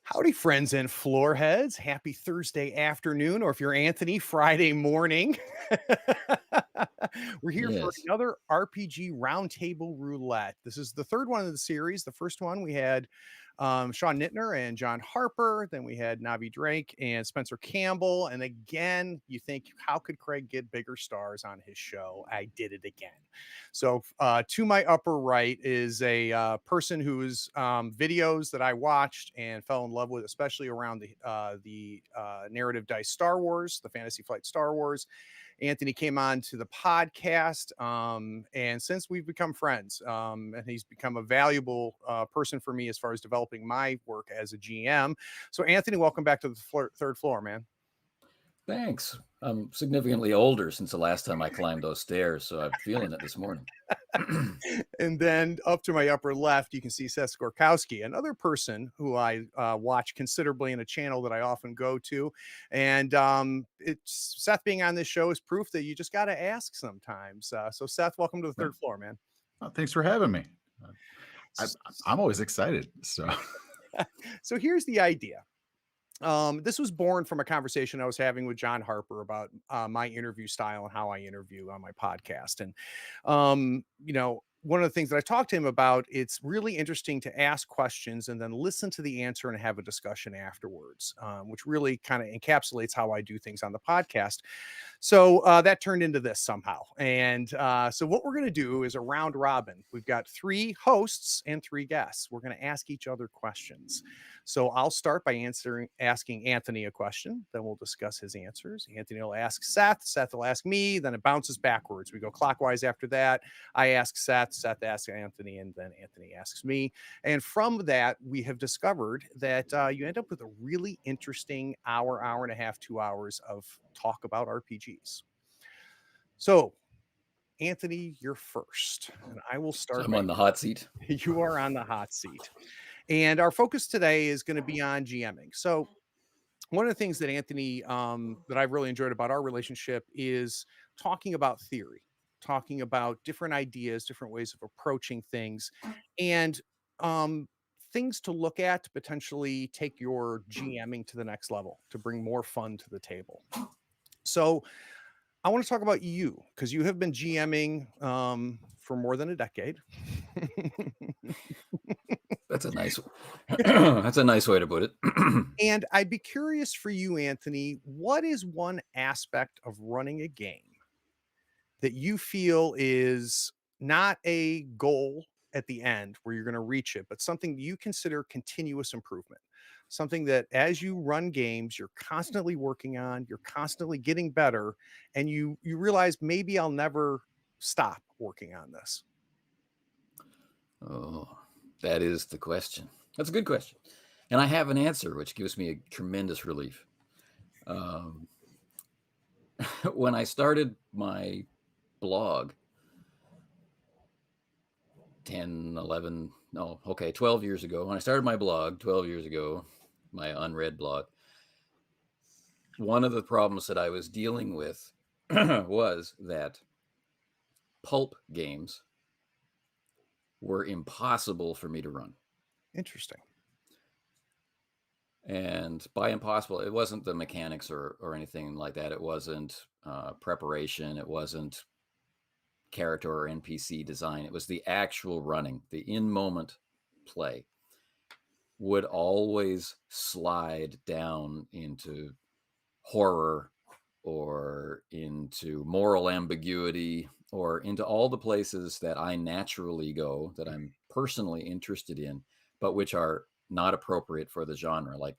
Howdy, friends and floor heads. Happy Thursday afternoon, or if you're Anthony, Friday morning. We're here for Yes. another RPG Roundtable Roulette. This is the third one of the series. The first one we had Sean Nittner and John Harper. Then we had Navi Drake and Spencer Campbell. And again, you think, how could Craig get bigger stars on his show? I did it again. So to my upper right is a person whose videos that I watched and fell in love with, especially around the narrative dice Star Wars, the Fantasy Flight Star Wars. Anthony came on to the podcast, and since we've become friends, and he's become a valuable person for me as far as developing my work as a GM. So, Anthony, welcome back to the third floor, man. Thanks. I'm significantly older since the last time I climbed those stairs, so I'm feeling it this morning. And then up to my upper left, you can see Seth Skorkowsky, another person who I watch considerably in a channel that I often go to. And it's Seth being on this show is proof that you just got to ask sometimes. So, Seth, welcome to the Well, third floor, man. thanks for having me. Uh, I'm always excited. So, So, here's the idea. This was born from a conversation I was having with John Harper about my interview style and how I interview on my podcast. And, one of the things that I talked to him about, it's really interesting to ask questions and then listen to the answer and have a discussion afterwards, which really kind of encapsulates how I do things on the podcast. So that turned into this somehow. And so what we're going to do is a round robin. We've got three hosts and three guests. We're going to ask each other questions. So I'll start by asking Anthony a question. Then we'll discuss his answers. Anthony will ask Seth. Seth will ask me. Then it bounces backwards. We go clockwise after that. I ask Seth. Seth asks Anthony, and then Anthony asks me. And from that, we have discovered that you end up with a really interesting hour, hour and a half, 2 hours of talk about RPGs. So, Anthony, you're first, and I will So start I'm by on the hot seat. you are on the hot seat. And our focus today is going to be on GMing. So, one of the things that Anthony, that I've really enjoyed about our relationship is talking about theory, talking about different ideas, different ways of approaching things, and um, things to look at to potentially take your GMing to the next level, to bring more fun to the table. So, I want to talk about you because you have been GMing for more than a decade. That's a nice that's a nice way to put it. And I'd be curious for you, Anthony, what is one aspect of running a game that you feel is not a goal at the end where you're going to reach it, but something you consider continuous improvement? Something that as you run games, you're constantly working on, you're constantly getting better, and you realize maybe I'll never stop working on this. Oh, that is the question. That's a good question. And I have an answer, which gives me a tremendous relief. Um, when I started my blog 10, 11, no, okay, 12 years ago, when I started my blog 12 years ago, my unread blog, one of the problems that I was dealing with was that pulp games were impossible for me to run. Interesting. And by impossible, it wasn't the mechanics or anything like that. It wasn't preparation. It wasn't character or NPC design. It was the actual running, the in-moment play would always slide down into horror or into moral ambiguity or into all the places that I naturally go, that I'm personally interested in, but which are not appropriate for the genre. Like,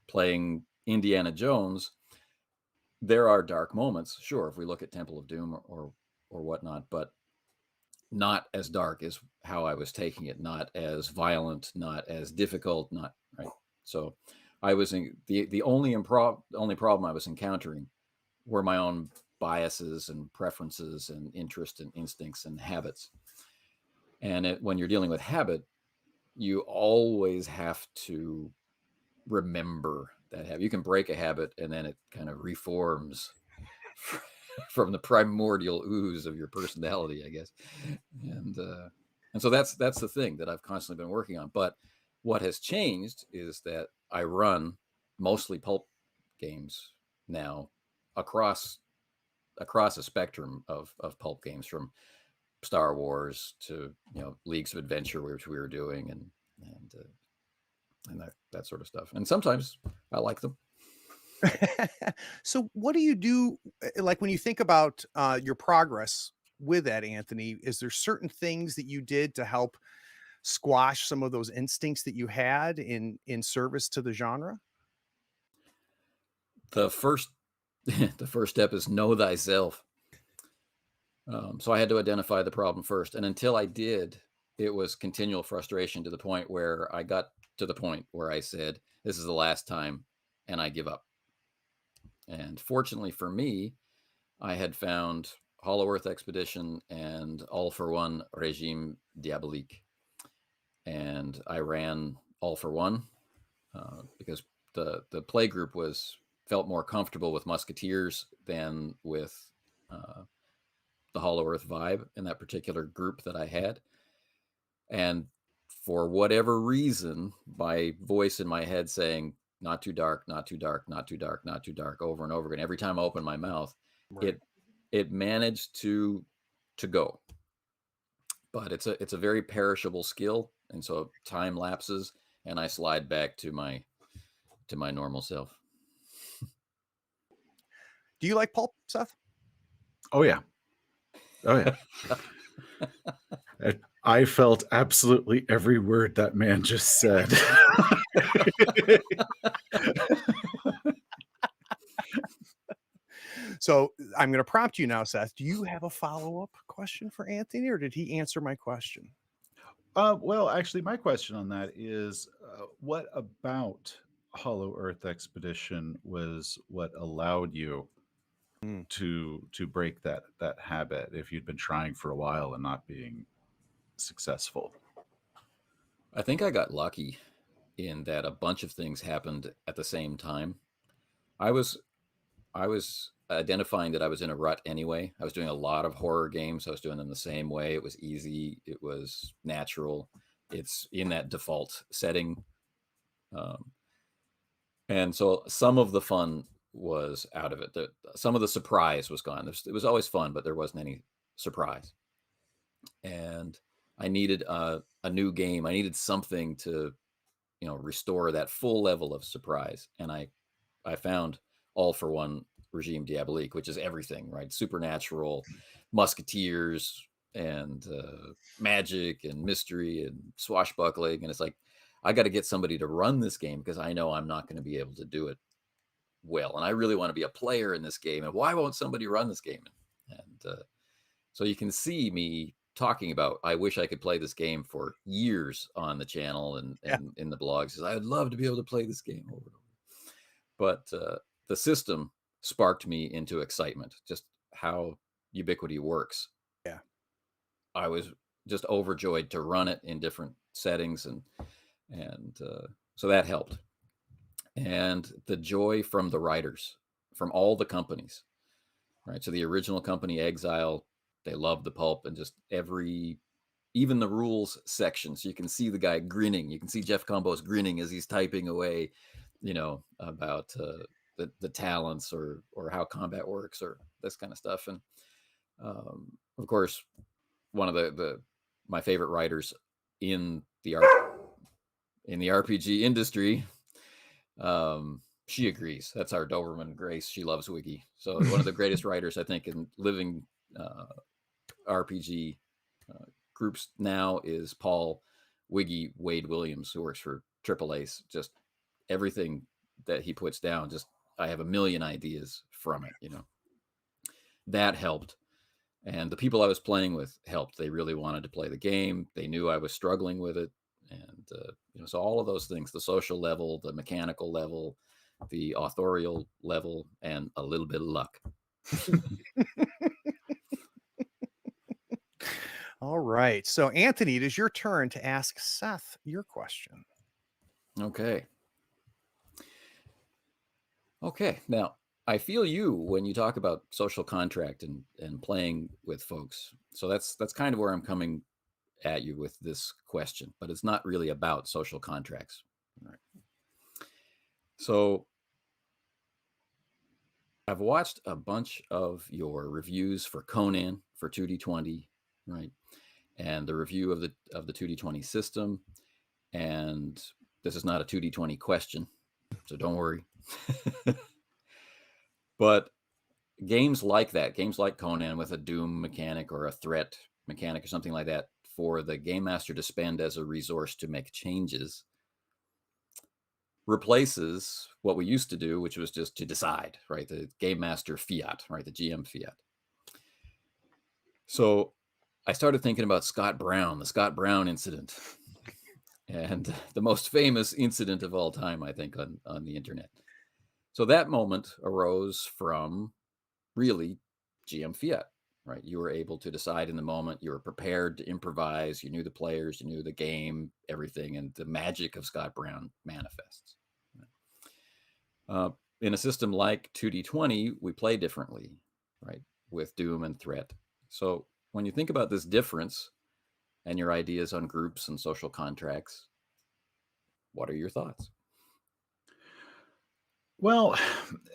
playing Indiana Jones, there are dark moments, sure, if we look at Temple of Doom or whatnot, but not as dark as how I was taking it, not as violent, not as difficult, not right. So I was in the only problem I was encountering were my own biases and preferences and interests and instincts and habits. And when you're dealing with habit, you always have to remember that habit. You can break a habit and then it kind of reforms from the primordial ooze of your personality, I guess. And so that's the thing that I've constantly been working on. But What has changed is that I run mostly pulp games now across a spectrum of pulp games, from Star Wars to Leagues of Adventure, which we were doing, and that sort of stuff. And sometimes I like them. So what do you do, like, when you think about your progress with that, Anthony? Is there certain things that you did to help squash some of those instincts that you had in service to the genre? The first the first step is know thyself. So I had to identify the problem first, and until I did, it was continual frustration, to the point where I got to the point where I said, "This is the last time," and I give up. And fortunately for me, I had found Hollow Earth Expedition and All for One Regime Diabolique, and I ran All for One because the play group felt more comfortable with Musketeers than with the Hollow Earth vibe in that particular group that I had. And for whatever reason, my voice in my head saying, "Not too dark, not too dark, not too dark, not too dark," over and over again, every time I open my mouth, Right. it managed to go. But it's a very perishable skill, and so time lapses, and I slide back to my normal self. Do you like pulp, Seth? Oh yeah. Oh yeah. I felt absolutely every word that man just said. So I'm going to prompt you now, Seth. Do you have a follow-up question for Anthony, or did he answer my question? Well, actually, my question on that is, what about Hollow Earth Expedition was what allowed you Mm. to break that habit if you'd been trying for a while and not being successful? I think I got lucky in that a bunch of things happened at the same time. I was I was identifying that I was in a rut anyway. I was doing a lot of horror games. I was doing them the same way. It was easy. It was natural. It's in that default setting. Um, and so some of the fun was out of it. Some of the surprise was gone. It was always fun, but there wasn't any surprise. And I needed a new game. I needed something to, restore that full level of surprise. And I found All for One Regime Diabolique, which is everything, right? Supernatural, musketeers, and magic and mystery and swashbuckling. And it's like, I got to get somebody to run this game because I know I'm not going to be able to do it well. And I really want to be a player in this game. And why won't somebody run this game? And so you can see me talking about, I wish I could play this game for years on the channel and Yeah. in the blogs. I would love to be able to play this game over and over. But the system sparked me into excitement, just how Ubiquity works. Yeah. I was just overjoyed to run it in different settings, and so that helped. And the joy from the writers, from all the companies, right? So the original company, Exile, they loved the pulp, and just even the rules section. So you can see the guy grinning. You can see Jeff Combos grinning as he's typing away, about the talents or how combat works or this kind of stuff. And of course, one of my favorite writers in the RPG industry, she agrees. That's our Doberman Grace. She loves Wiggy. So one of the greatest writers, I think, in living RPG groups now is Paul Wiggy Wade Williams, who works for Triple Ace. Just everything that he puts down, just I have a million ideas from it. That helped. And the people I was playing with helped. They really wanted to play the game. They knew I was struggling with it. And, so all of those things, the social level, the mechanical level, the authorial level, and a little bit of luck. All right. So, Anthony, it is your turn to ask Seth your question. Okay. Now, I feel you when you talk about social contract and playing with folks. So that's kind of where I'm coming at you with this question, but it's not really about social contracts. Right. So I've watched a bunch of your reviews for Conan for 2D20, right? And the review of the 2D20 system. And this is not a 2D20 question, so don't worry. But games like that, games like Conan with a doom mechanic or a threat mechanic or something like that, for the game master to spend as a resource to make changes, replaces what we used to do, which was just to decide, right? The game master fiat, right? The GM fiat. So I started thinking about Scott Brown, the Scott Brown incident, and the most famous incident of all time, I think, on the internet. So that moment arose from really GM fiat, right? You were able to decide in the moment. You were prepared to improvise. You knew the players, you knew the game, everything, and the magic of Scott Brown manifests. In a system like 2D20, we play differently, right? With Doom and Threat. So when you think about this difference and your ideas on groups and social contracts, what are your thoughts? Well,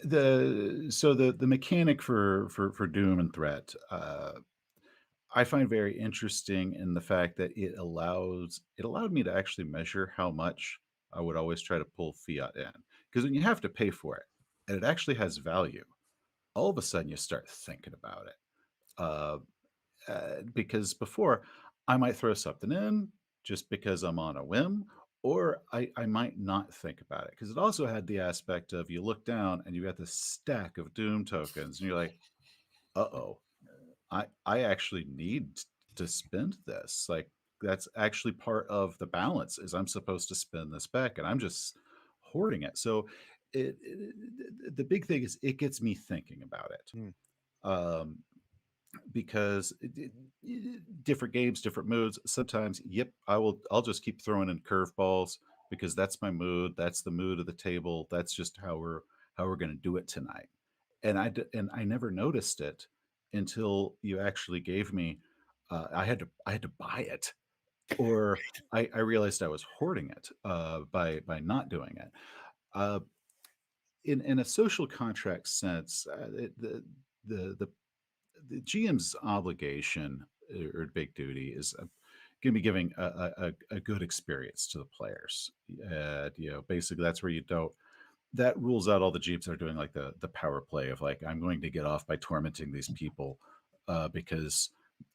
the mechanic for Doom and Threat, I find very interesting in the fact that it allowed me to actually measure how much I would always try to pull fiat in, because when you have to pay for it and it actually has value, all of a sudden you start thinking about it. Uh, because before I might throw something in just because I'm on a whim, or I might not think about it, because it also had the aspect of you look down and you got this stack of Doom tokens and you're like, uh-oh, I actually need to spend this. Like, that's actually part of the balance, is I'm supposed to spend this back and I'm just hoarding it. So the big thing is it gets me thinking about it. Mm. Um, because different games, different moods. Sometimes, yep, I'll just keep throwing in curveballs because that's my mood. That's the mood of the table. That's just how we're going to do it tonight. And and I never noticed it until you actually gave me. I had to buy it, or I realized I was hoarding it by not doing it. Uh, in a social contract sense, the GM's obligation or big duty is going to be giving a good experience to the players. Basically, that's where you don't. That rules out all the GMs that are doing like the power play of like, I'm going to get off by tormenting these people because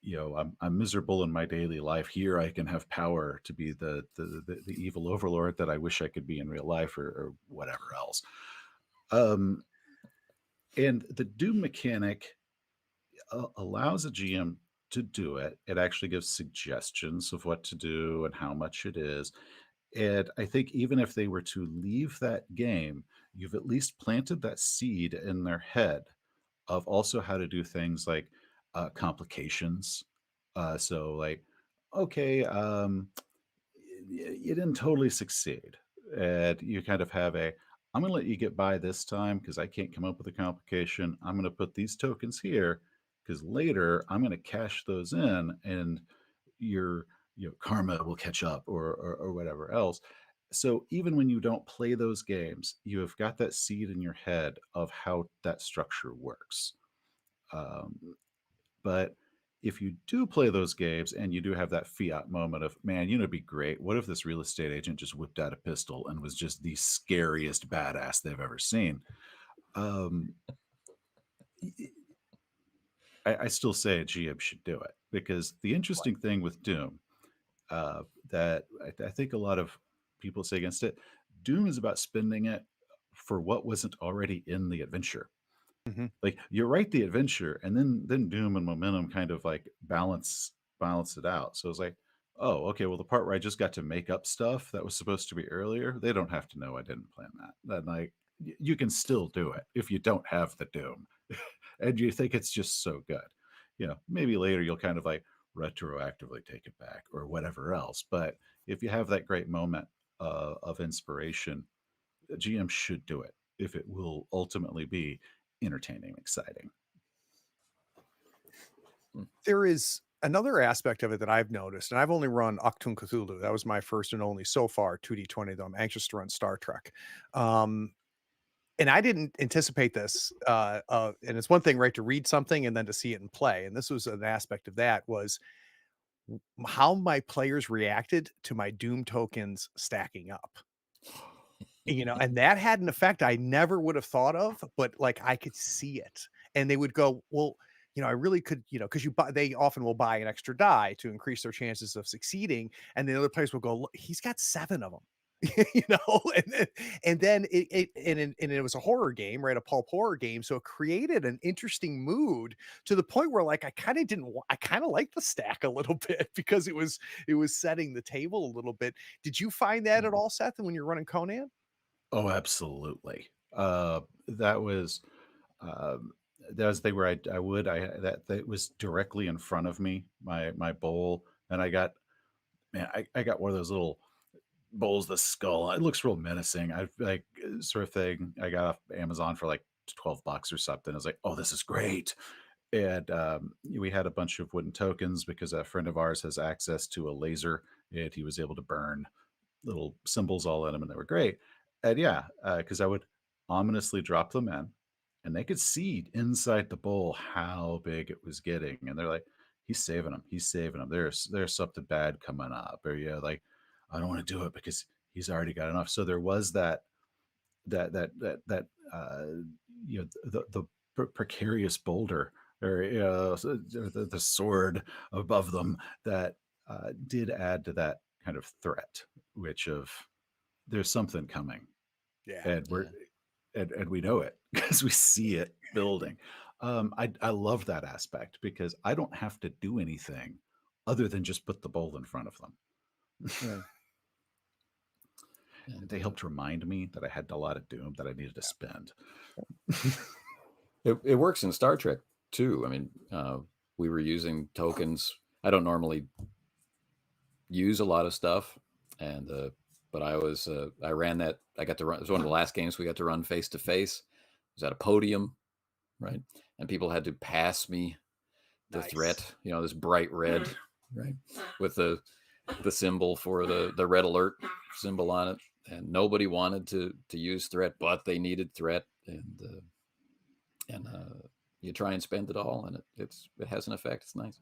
I'm miserable in my daily life. Here, I can have power to be the evil overlord that I wish I could be in real life, or whatever else. Um, and the Doom mechanic allows a GM to do it. It actually gives suggestions of what to do and how much it is. And I think even if they were to leave that game, you've at least planted that seed in their head of also how to do things like complications. So, okay, you didn't totally succeed. And you kind of have I'm going to let you get by this time because I can't come up with a complication. I'm going to put these tokens here because later I'm going to cash those in and your karma will catch up, or whatever else. So even when you don't play those games, you have got that seed in your head of how that structure works. Um, but if you do play those games and you do have that fiat moment of, man, it'd be great. What if this real estate agent just whipped out a pistol and was just the scariest badass they've ever seen? Um, I still say a GM should do it, because the interesting thing with Doom that I think a lot of people say against it, Doom is about spending it for what wasn't already in the adventure. Mhm. Like, you write the adventure and then Doom and momentum kind of like balance it out. So it's like, oh, okay, well, the part where I just got to make up stuff that was supposed to be earlier, they don't have to know I didn't plan that. Then, like, you can still do it if you don't have the Doom and you think it's just so good. Maybe later you'll kind of like retroactively take it back or whatever else. But if you have that great moment of inspiration, a GM should do it if it will ultimately be entertaining, exciting. There is Another aspect of it that I've noticed, and I've only run Achtung Cthulhu. That was my first and only so far 2D20, though I'm anxious to run Star Trek. Um, and I didn't anticipate this. And it's one thing, right, to read something and then to see it in play. And this was an aspect of that was how my players reacted to my Doom tokens stacking up. And that had an effect I never would have thought of, but, like, I could see it, and they would go, "Well, I really could," because they often will buy an extra die to increase their chances of succeeding, and the other players will go, "Look, he's got 7 of them." You know, and then it was a horror game, right? A pulp horror game, so it created an interesting mood to the point where, like, I kinda liked the stack a little bit because it was setting the table a little bit. Did you find that at Mhm. all, Seth, when you're running Conan? Oh, absolutely. That was um, that was the thing where I would I that was directly in front of me, my bowl, and I got one of those little bowls, the skull. It looks real menacing. I like sort of thing. I got off Amazon for like $12 or something. I was like, oh, this is great. And we had a bunch of wooden tokens because a friend of ours has access to a laser, and he was able to burn little symbols all in them, and they were great. And yeah, because I would ominously drop them in, and they could see inside the bowl how big it was getting, and they're like, "He's saving them. He's saving them. There's something bad coming up." Or yeah, like, "I don't want to do it because he's already got enough." So there was that the precarious boulder, or the sword above them that did add to that kind of threat, which of there's something coming, Yeah. and we're Yeah. and we know it because we see it building. I love that aspect because I don't have to do anything other than just put the bowl in front of them. Right. And They helped remind me that I had a lot of doom that I needed to spend. it works in Star Trek too. I mean, we were using tokens. I don't normally use a lot of stuff, and but I ran that. I got to run. It was one of the last games we got to run face to face. It was at a podium, right? And people had to pass me the Nice. threat. This bright red, right, with the symbol for the red alert symbol on it. And nobody wanted to use threat, but they needed threat, and you try and spend it all, and it has an effect. It's nice.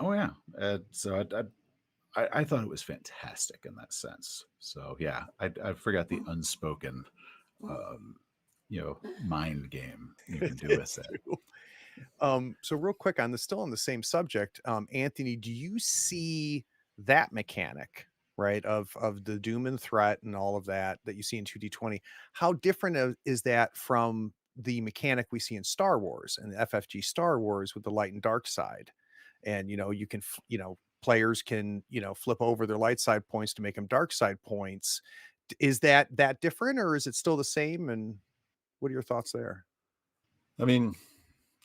Oh yeah, so I thought it was fantastic in that sense. So yeah, I forgot the unspoken, um, mind game you can It do with is it. too. So real quick on still on the same subject, Anthony, do you see that mechanic, right, of the doom and threat and all of that you see in 2D20? How different is that from the mechanic we see in Star Wars and the FFG Star Wars with the light and dark side? And you can players can flip over their light side points to make them dark side points. Is that different, or is it still the same? And what are your thoughts there? I mean,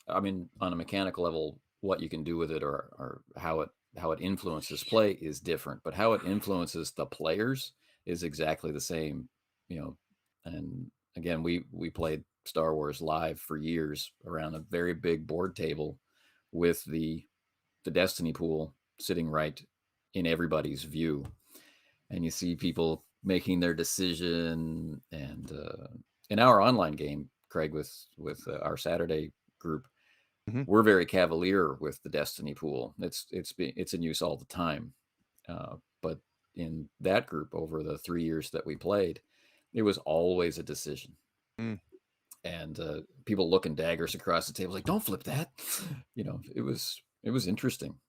on a mechanical level, what you can do with it, or how it influences play is different, but how it influences the players is exactly the same. You know, and again, we played Star Wars live for years around a very big board table with the Destiny pool sitting right in everybody's view, and you see people making their decision. And in our online game, Craig, with our Saturday group, Mhm. we're very cavalier with the Destiny pool. It's in use all the time. But in that group, over the 3 years that we played, it was always a decision, Mm. and people looking daggers across the table, like, "Don't flip that." It was interesting,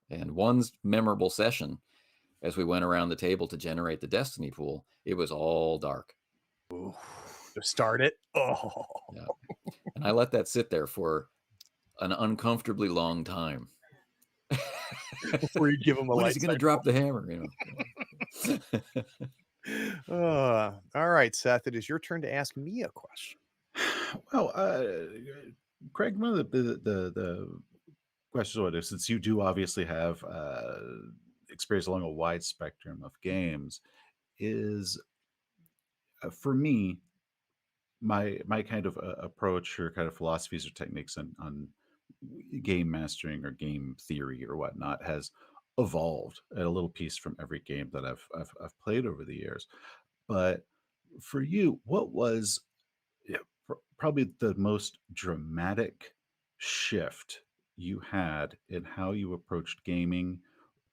and one memorable session, as we went around the table to generate the Destiny pool, it was all dark. Ooh, to start it. Oh. Yeah, and I let that sit there for an uncomfortably long time. Before you give 'em a When is light he gonna side drop point. the hammer, All right, Seth, it is your turn to ask me a question. Well, Craig, one of the questions what is, since you do obviously have experience along a wide spectrum of games, is for me my kind of approach or kind of philosophies or techniques on game mastering or game theory or whatnot has evolved at a little piece from every game that I've played over the years. But for you, what was, yeah, probably the most dramatic shift you had in how you approached gaming,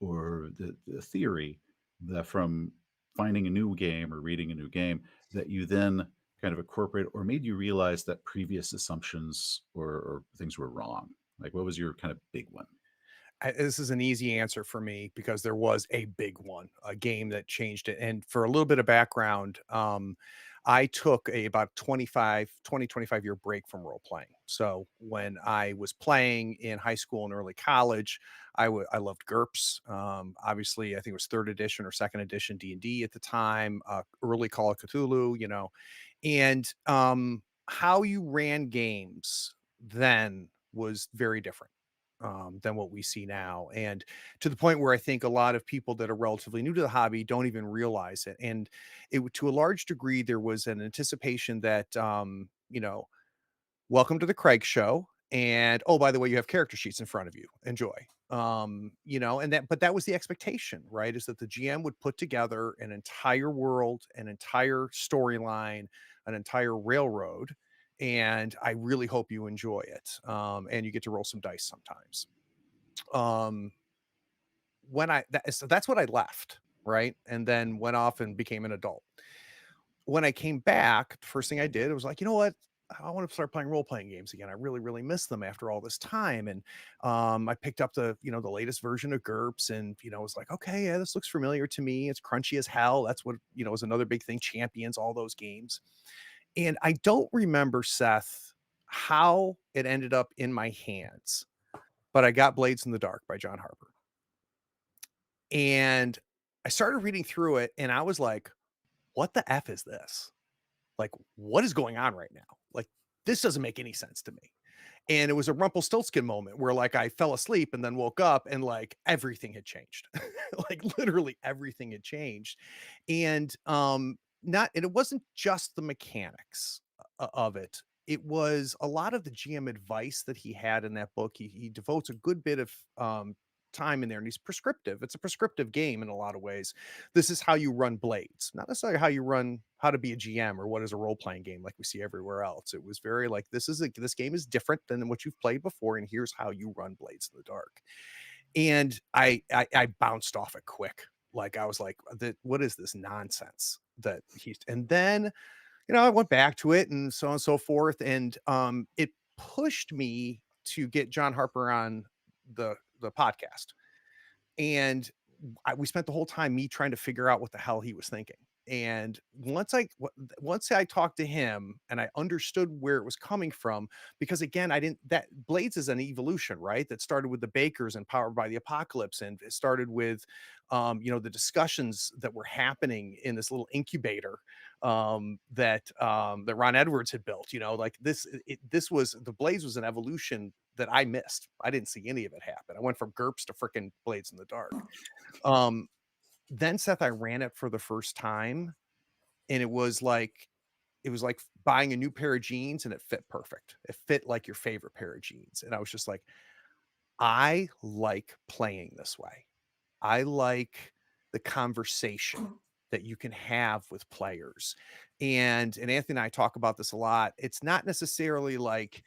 or the theory that from finding a new game or reading a new game that you then kind of incorporate or made you realize that previous assumptions or things were wrong? Like, what was your kind of big one? This is an easy answer for me because there was a big one, a game that changed it. And for a little bit of background, I took a about 25 year break from role playing. So when I was playing in high school and early college, I loved GURPS. Obviously, I think it was third edition or second edition D&D at the time, early Call of Cthulhu, and how you ran games then was very different than what we see now. And to the point where I think a lot of people that are relatively new to the hobby don't even realize it. And to a large degree, there was an anticipation that, welcome to the Craig show. And oh, by the way, you have character sheets in front of you. Enjoy. And that, but that was the expectation, right? Is that the GM would put together an entire world, an entire storyline, an entire railroad. And I really hope you enjoy it. And you get to roll some dice sometimes. Um, so that's what I left, right? And then went off and became an adult. When I came back, the first thing I did was like, you know what? I want to start playing role playing games again. I really, really miss them after all this time. And I picked up the latest version of GURPS, and was like, okay, yeah, this looks familiar to me. It's crunchy as hell. That's what was another big thing. Champions, all those games. And I don't remember, Seth, how it ended up in my hands, but I got Blades in the Dark by John Harper. And I started reading through it and I was like, what the F is this? Like, what is going on right now? Like, this doesn't make any sense to me. And it was a Rumpelstiltskin moment where like I fell asleep and then woke up and like everything had changed. Like literally everything had changed. And not and it wasn't just the mechanics of it. It was a lot of the GM advice that he had in that book. He devotes a good bit of time in there, and he's prescriptive. It's a prescriptive game in a lot of ways. This is how you run Blades, not necessarily how to be a GM or what is a role playing game like we see everywhere else. It was very like this game is different than what you've played before, and here's how you run Blades in the Dark. And I bounced off it quick. Like I was like, what is this nonsense that he's? And then I went back to it and so on and so forth, and it pushed me to get John Harper on the podcast. And we spent the whole time me trying to figure out what the hell he was thinking. And once I talked to him and I understood where it was coming from, because again, I didn't that Blades is an evolution, right? That started with the Bakers and Powered by the Apocalypse, and it started with the discussions that were happening in this little incubator that Ron Edwards had built. Like this was the Blades was an evolution that I missed. I didn't see any of it happen. I went from GURPS to freaking Blades in the Dark. Um, then Seth, I ran it for the first time, and it was like buying a new pair of jeans, and it fit perfect. It fit like your favorite pair of jeans, and I was just like, I like playing this way. I like the conversation that you can have with players. And Anthony and I talk about this a lot. It's not necessarily like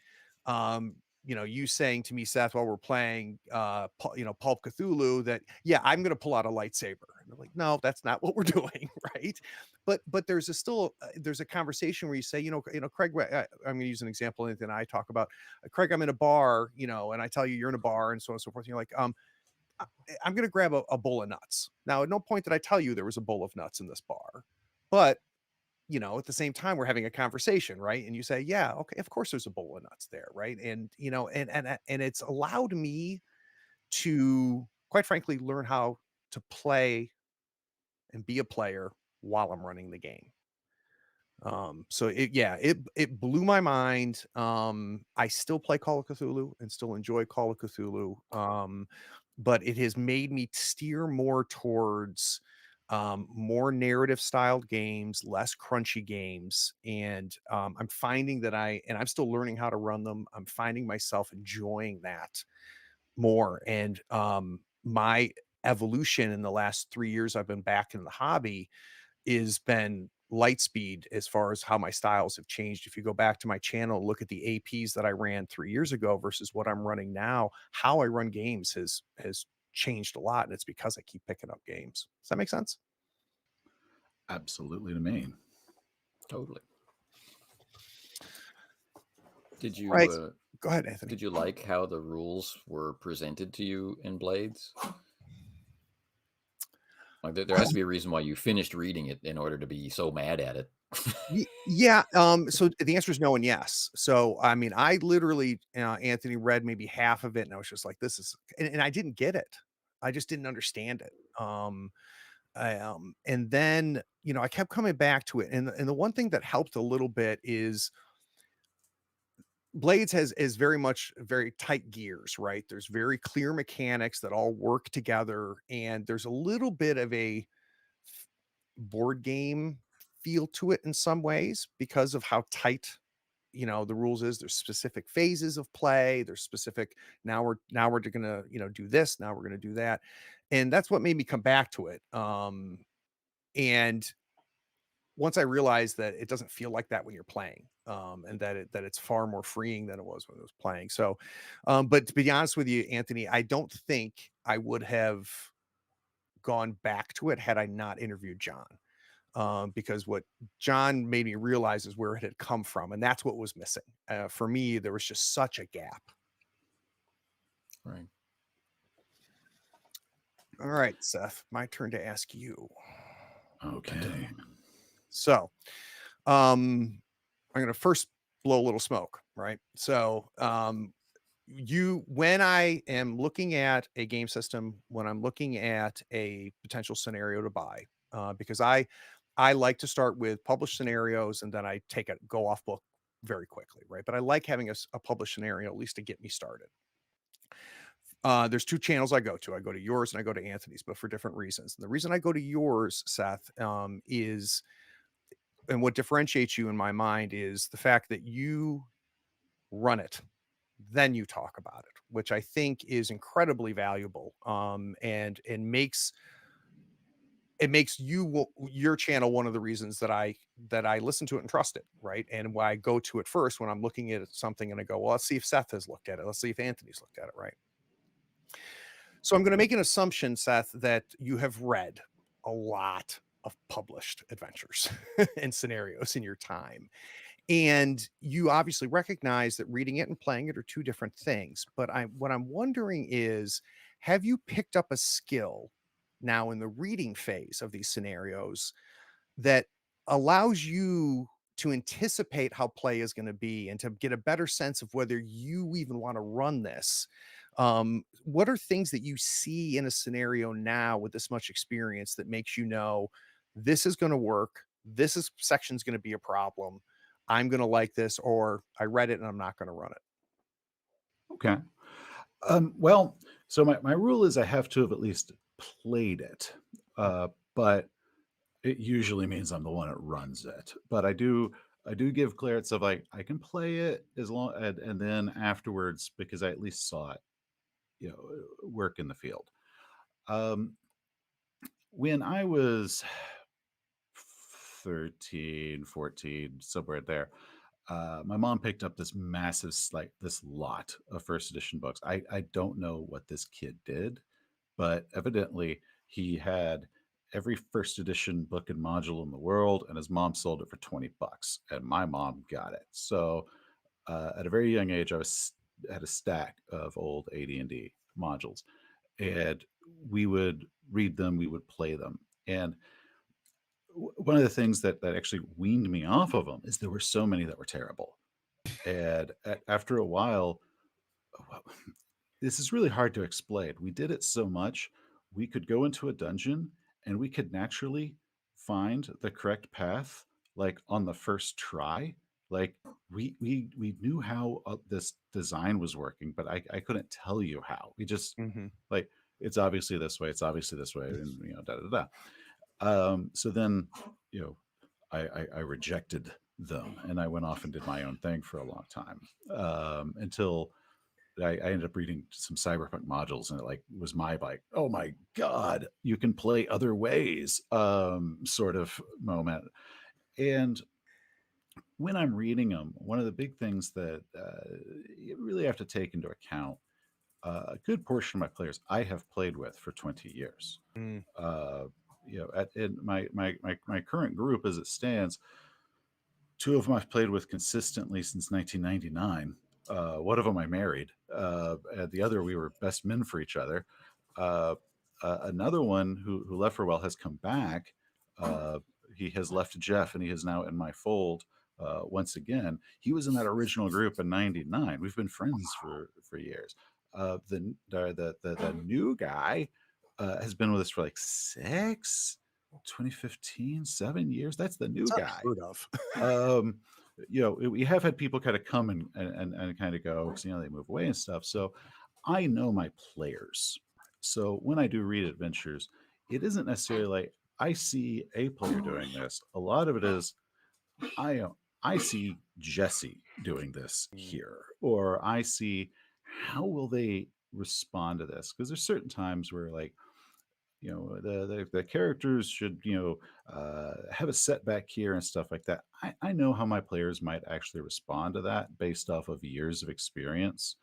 you saying to me, Seth, while we're playing Pulp Cthulhu, that yeah, I'm gonna pull out a lightsaber. And I'm like, no, that's not what we're doing, right? But there's a conversation where you say, Craig, I'm gonna use an example Anthony and I talk about. Craig, I'm in a bar, and I tell you you're in a bar and so on and so forth. And you're like, I'm going to grab a bowl of nuts. Now, at no point did I tell you there was a bowl of nuts in this bar, but at the same time, we're having a conversation, right? And you say, yeah, okay, of course there's a bowl of nuts there, right? And and it's allowed me to, quite frankly, learn how to play and be a player while I'm running the game. So it blew my mind. I still play Call of Cthulhu and still enjoy Call of Cthulhu. But it has made me steer more towards more narrative styled games, less crunchy games. And I'm finding that and I'm still learning how to run them. I'm finding myself enjoying that more. And my evolution in the last 3 years I've been back in the hobby is been light speed as far as how my styles have changed. If you go back to my channel, look at the APs that I ran 3 years ago versus what I'm running now, how I run games has changed a lot. And it's because I keep picking up games. Does that make sense? Absolutely to me. Totally. Did Right. you Go ahead, Anthony. did you like how the rules were presented to you in Blades? Like there has to be a reason why you finished reading it in order to be so mad at it. Yeah. So the answer is no and yes. So I mean, I literally, Anthony read maybe half of it, and I was just like, "This is," and I didn't get it. I just didn't understand it. And then I kept coming back to it, and the one thing that helped a little bit is Blades is very much very tight gears, right? There's very clear mechanics that all work together, and there's a little bit of a board game feel to it in some ways because of how tight the rules is. There's specific phases of play. There's specific, now we're gonna do this, now we're gonna do that, and that's what made me come back to it. And once I realized that it doesn't feel like that when you're playing, and that it's far more freeing than it was when I was playing. So, but to be honest with you, Anthony, I don't think I would have gone back to it had I not interviewed John. Because what John made me realize is where it had come from, and that's what was missing. For me, there was just such a gap. Right. All right, Seth, my turn to ask you. Okay. So, I'm going to first blow a little smoke, right? So, when I am looking at a game system, when I'm looking at a potential scenario to buy, because I like to start with published scenarios and then I go off book very quickly, right? But I like having a published scenario at least to get me started. There's two channels I go to. I go to yours and I go to Anthony's, but for different reasons. And the reason I go to yours, Seth, is, and what differentiates you in my mind is the fact that you run it, then you talk about it, which I think is incredibly valuable. And makes your channel one of the reasons that I listen to it and trust it, right? And why I go to it first when I'm looking at something and I go, well, let's see if Seth has looked at it. Let's see if Anthony's looked at it, right? So I'm going to make an assumption, Seth, that you have read a lot of published adventures and scenarios in your time. And you obviously recognize that reading it and playing it are two different things. But what I'm wondering is, have you picked up a skill now in the reading phase of these scenarios that allows you to anticipate how play is going to be and to get a better sense of whether you even want to run this? What are things that you see in a scenario now with this much experience that makes you know this is going to work? Section's going to be a problem. I'm going to like this, or I read it and I'm not going to run it. Okay. Well, so my rule is I have to have at least played it, but it usually means I'm the one that runs it. But I do give clearance of like I can play it as long and then afterwards because I at least saw it, work in the field. Um, when I was 13, 14, somewhere there, my mom picked up this massive, like this lot of first edition books. I don't know what this kid did, but evidently he had every first edition book and module in the world, and his mom sold it for $20, and my mom got it. So at a very young age, I was had a stack of old AD&D modules, and we would read them, we would play them, and one of the things that actually weaned me off of them is there were so many that were terrible. And after a while, well, this is really hard to explain. We did it so much, we could go into a dungeon and we could naturally find the correct path, like on the first try. Like we knew how this design was working, but I couldn't tell you how. We just Mm-hmm. like it's obviously this way, it's obviously this way, and da da da. So then, you know, I rejected them and I went off and did my own thing for a long time, until I ended up reading some cyberpunk modules, and it like was my like, oh my god, you can play other ways, sort of moment. And when I'm reading them, one of the big things that you really have to take into account, a good portion of my players I have played with for 20 years. Mm, Uh, in my current group as it stands, two of them I've played with consistently since 1999. One of them I married, and the other we were best men for each other. Uh, Another one who left for a while has come back. Uh, he has left Jeff, and he is now in my fold once again. He was in that original group in '99. We've been friends for years. The new guy has been with us for like 2015, 7 years. That's the new it's guy. unheard of. um we have had people kind of come and kind of go because they move away and stuff, so I know my players. So when I do read adventures, it isn't necessarily like I see a player doing this. A lot of it is I I see Jesse doing this Mm, here, or I see how will they respond to this, because there's certain times where like the characters should have a setback here and stuff like that. I know how my players might actually respond to that based off of years of experience,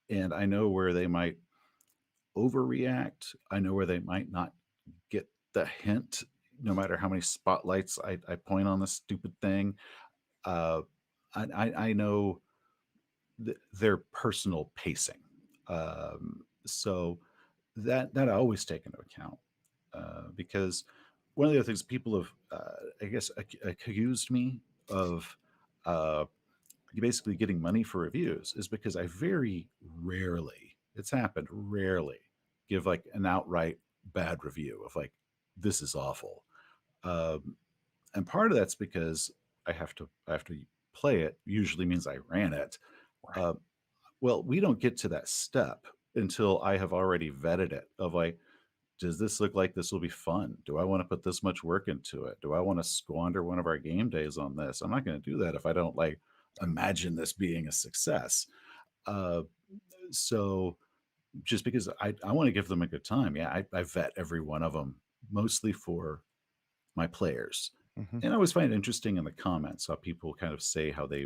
and I know where they might overreact. I know where they might not get the hint, no matter how many spotlights I point on this stupid thing. uh, I know their personal pacing, so that I always take into account, because one of the other things people have, I guess, accused me of, uh, basically getting money for reviews is because I very rarely, it's happened rarely, give like an outright bad review of like, this is awful. Um, and part of that's because I have to play it. Usually means I ran it. right. Uh, well, we don't get to that step until I have already vetted it. Of like, does this look like this will be fun? Do I want to put this much work into it? Do I want to squander one of our game days on this? I'm not going to do that if I don't like imagine this being a success. Uh, so just because I want to give them a good time, yeah, I vet every one of them mostly for my players. Mhm. And I always find it interesting in the comments how people kind of say how they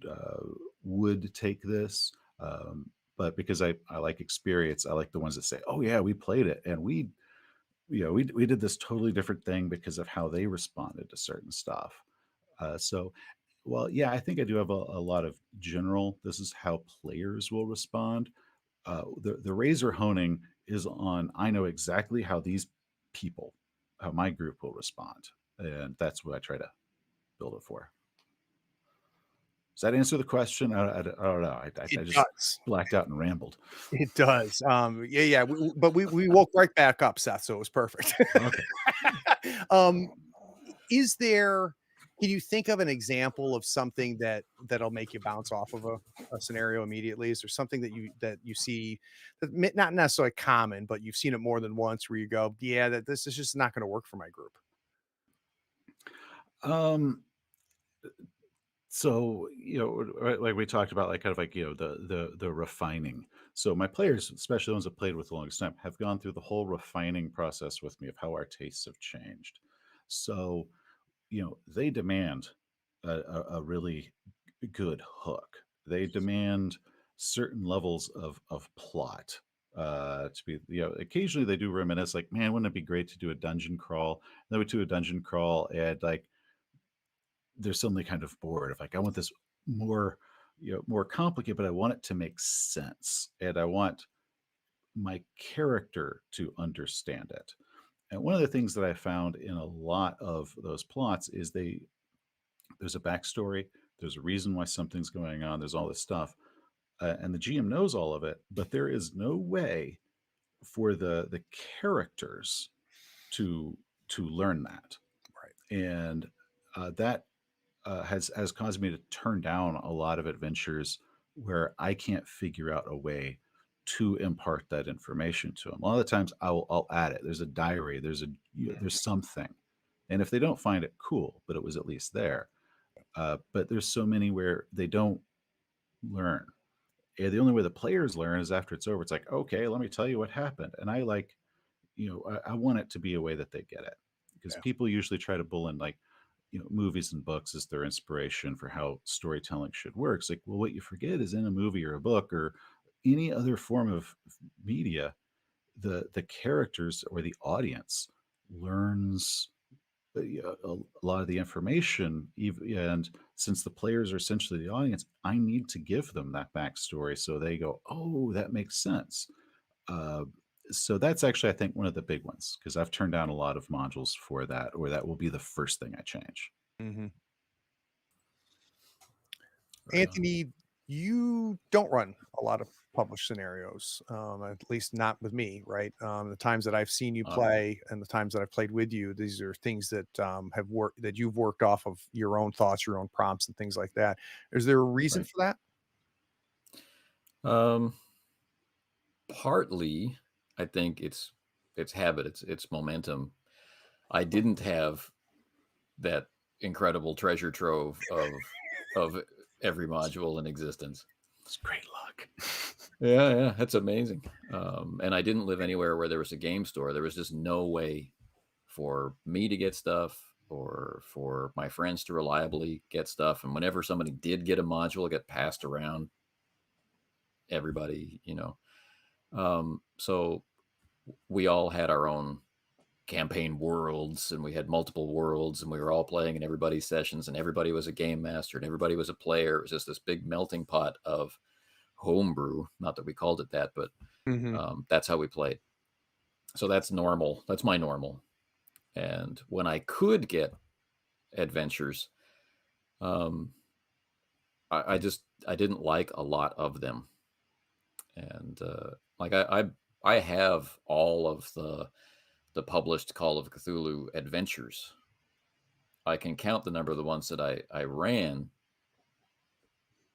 uh, would take this. Um, but because I like experience, I like the ones that say, "Oh yeah, we played it and we did this totally different thing because of how they responded to certain stuff." So, well, yeah, I think I do have a lot of general. This is how players will respond. The razor honing is on. I know exactly how these people, how my group will respond, and that's what I try to build it for. Does that answer the question? I don't know. I It just does. blacked out and rambled. It does. Yeah, yeah. But we woke right back up, Seth. So it was perfect. Okay. um, is there? Can you think of an example of something that'll make you bounce off of a scenario immediately? Is there something that you see that not necessarily common, but you've seen it more than once where you go, yeah, that this is just not going to work for my group. Um, so like we talked about, like kind of like the refining. So my players, especially the ones that played with the longest time, have gone through the whole refining process with me of how our tastes have changed. So they demand a really good hook. They demand certain levels of plot, to be, occasionally they do reminisce like, man, wouldn't it be great to do a dungeon crawl? And then we do a dungeon crawl and like they're suddenly kind of bored of like, I want this more, more complicated, but I want it to make sense. And I want my character to understand it. And one of the things that I found in a lot of those plots is there's a backstory, there's a reason why something's going on, there's all this stuff, and the GM knows all of it, but there is no way for the characters to learn that, Right. and that has caused me to turn down a lot of adventures where I can't figure out a way to impart that information to them. A lot of the times I'll add it. There's a diary, there's something. And if they don't find it, cool, but it was at least there. But there's so many where they don't learn. And the only way the players learn is after it's over. It's like, okay, let me tell you what happened. And I like, I want it to be a way that they get it, because Yeah. people usually try to pull in like, movies and books as their inspiration for how storytelling should work. It's like, well, what you forget is in a movie or a book or any other form of media, the characters or the audience learns a lot of the information. And since the players are essentially the audience, I need to give them that backstory so they go, oh, that makes sense. Uh, so that's actually, I think, one of the big ones, because I've turned down a lot of modules for that, or that will be the first thing I change. Hmm. Right on. Anthony, you don't run a lot of published scenarios, at least not with me, right? The times that I've seen you Uh, play and the times that I've played with you, these are things that have worked, that you've worked off of your own thoughts, your own prompts, and things like that. Is there a reason right. for that? Um, Partly, I think it's habit, it's momentum. I didn't have that incredible treasure trove of every module in existence. It's great luck. Yeah, yeah, that's amazing. And I didn't live anywhere where there was a game store. There was just no way for me to get stuff or for my friends to reliably get stuff. And whenever somebody did get a module, it got passed around everybody, you know. So we all had our own campaign worlds, and we had multiple worlds, and we were all playing in everybody's sessions, and everybody was a game master and everybody was a player. It was just this big melting pot of homebrew. Not that we called it that, but Hmm. that's how we played. So that's normal. That's my normal. And when I could get adventures, um, I didn't like a lot of them. And like I have all of the published Call of Cthulhu adventures. I can count the number of the ones that I ran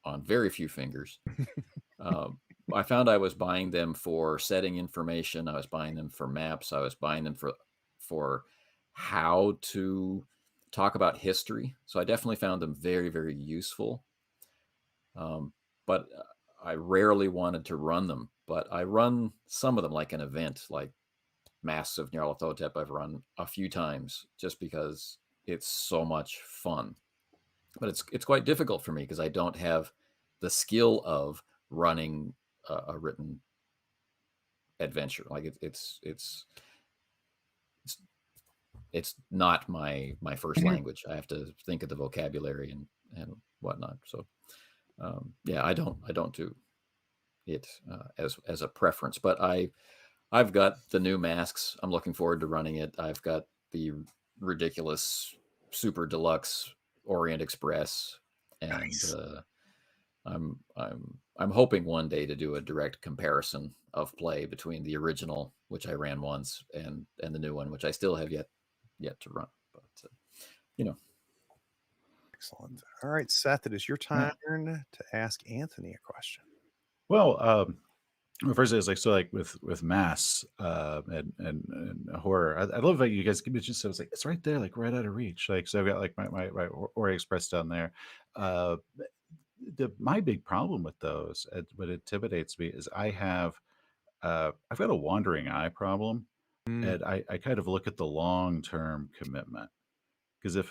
on very few fingers. Um, I found I was buying them for setting information. I was buying them for maps. I was buying them for how to talk about history. So I definitely found them very, very useful. But I rarely wanted to run them. But I run some of them like an event, like Masks of Nyarlathotep. I've run a few times just because it's so much fun. But it's quite difficult for me because I don't have the skill of running a written adventure. Like it's it's not my first Mhm. language. I have to think of the vocabulary and whatnot. So yeah, I don't do it as a preference, but I've got the new masks. I'm looking forward to running it. I've got the ridiculous super deluxe Orient Express, and Nice. I'm hoping one day to do a direct comparison of play between the original, which I ran once, and the new one, which I still have yet to run. But you know, Excellent. All right, Seth, it is your All turn right. to ask Anthony a question. Well, well, first is like, so like with mass and horror. I love that you guys give me just, so it's like it's right there, like right out of reach. Like, so I've got like my Ori Express down there. Uh, my big problem with those, what intimidates me, is I've got a wandering eye problem, Mm, and I kind of look at the long term commitment. Because if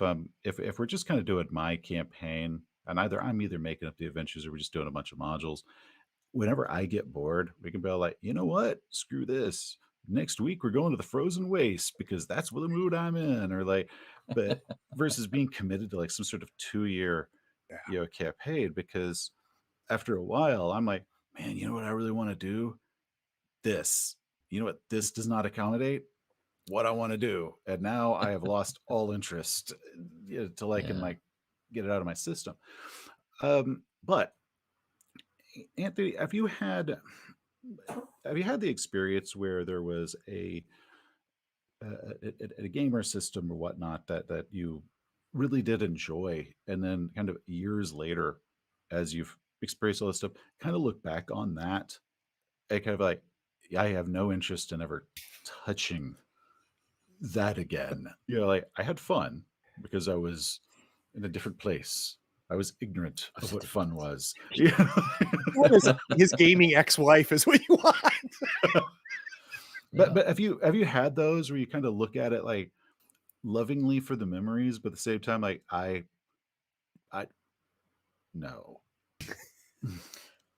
we're just kind of doing my campaign, and I'm either making up the adventures or we're just doing a bunch of modules, whenever I get bored, we can be all like, you know what? Screw this. Next week we're going to the frozen waste because that's what the mood I'm in. Or like, but versus being committed to like some sort of 2 year, yeah. campaign, because after a while I'm like, man, you know what I really want to do? This. You know what this does not accommodate? What I want to do. And now I have lost all interest, till I can yeah. like get it out of my system. But Anthony, have you had the experience where there was a gamer system or whatnot that you really did enjoy, and then kind of years later, as you've experienced all this stuff, kind of look back on that it kind of like, I have no interest in ever touching that again. Like I had fun because I was in a different place. I was ignorant of what fun was. What is it? His gaming ex-wife is what you want. But Yeah. have you had those where you kind of look at it like lovingly for the memories, but at the same time, like I no.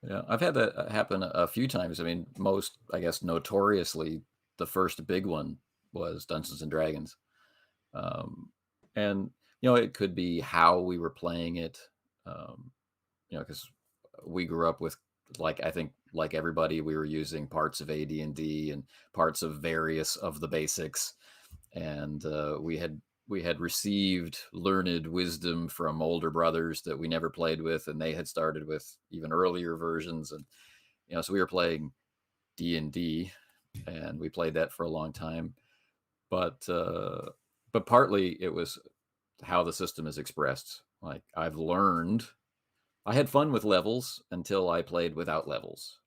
Yeah, I've had that happen a few times. I mean, most, I guess, notoriously, the first big one was Dungeons and Dragons. And, it could be how we were playing it, because we grew up with, like, I think, like everybody, we were using parts of AD&D and parts of various of the basics. And we had received learned wisdom from older brothers that we never played with, and they had started with even earlier versions. And so we were playing D&D, and we played that for a long time. But partly it was how the system is expressed. Like, I had fun with levels until I played without levels,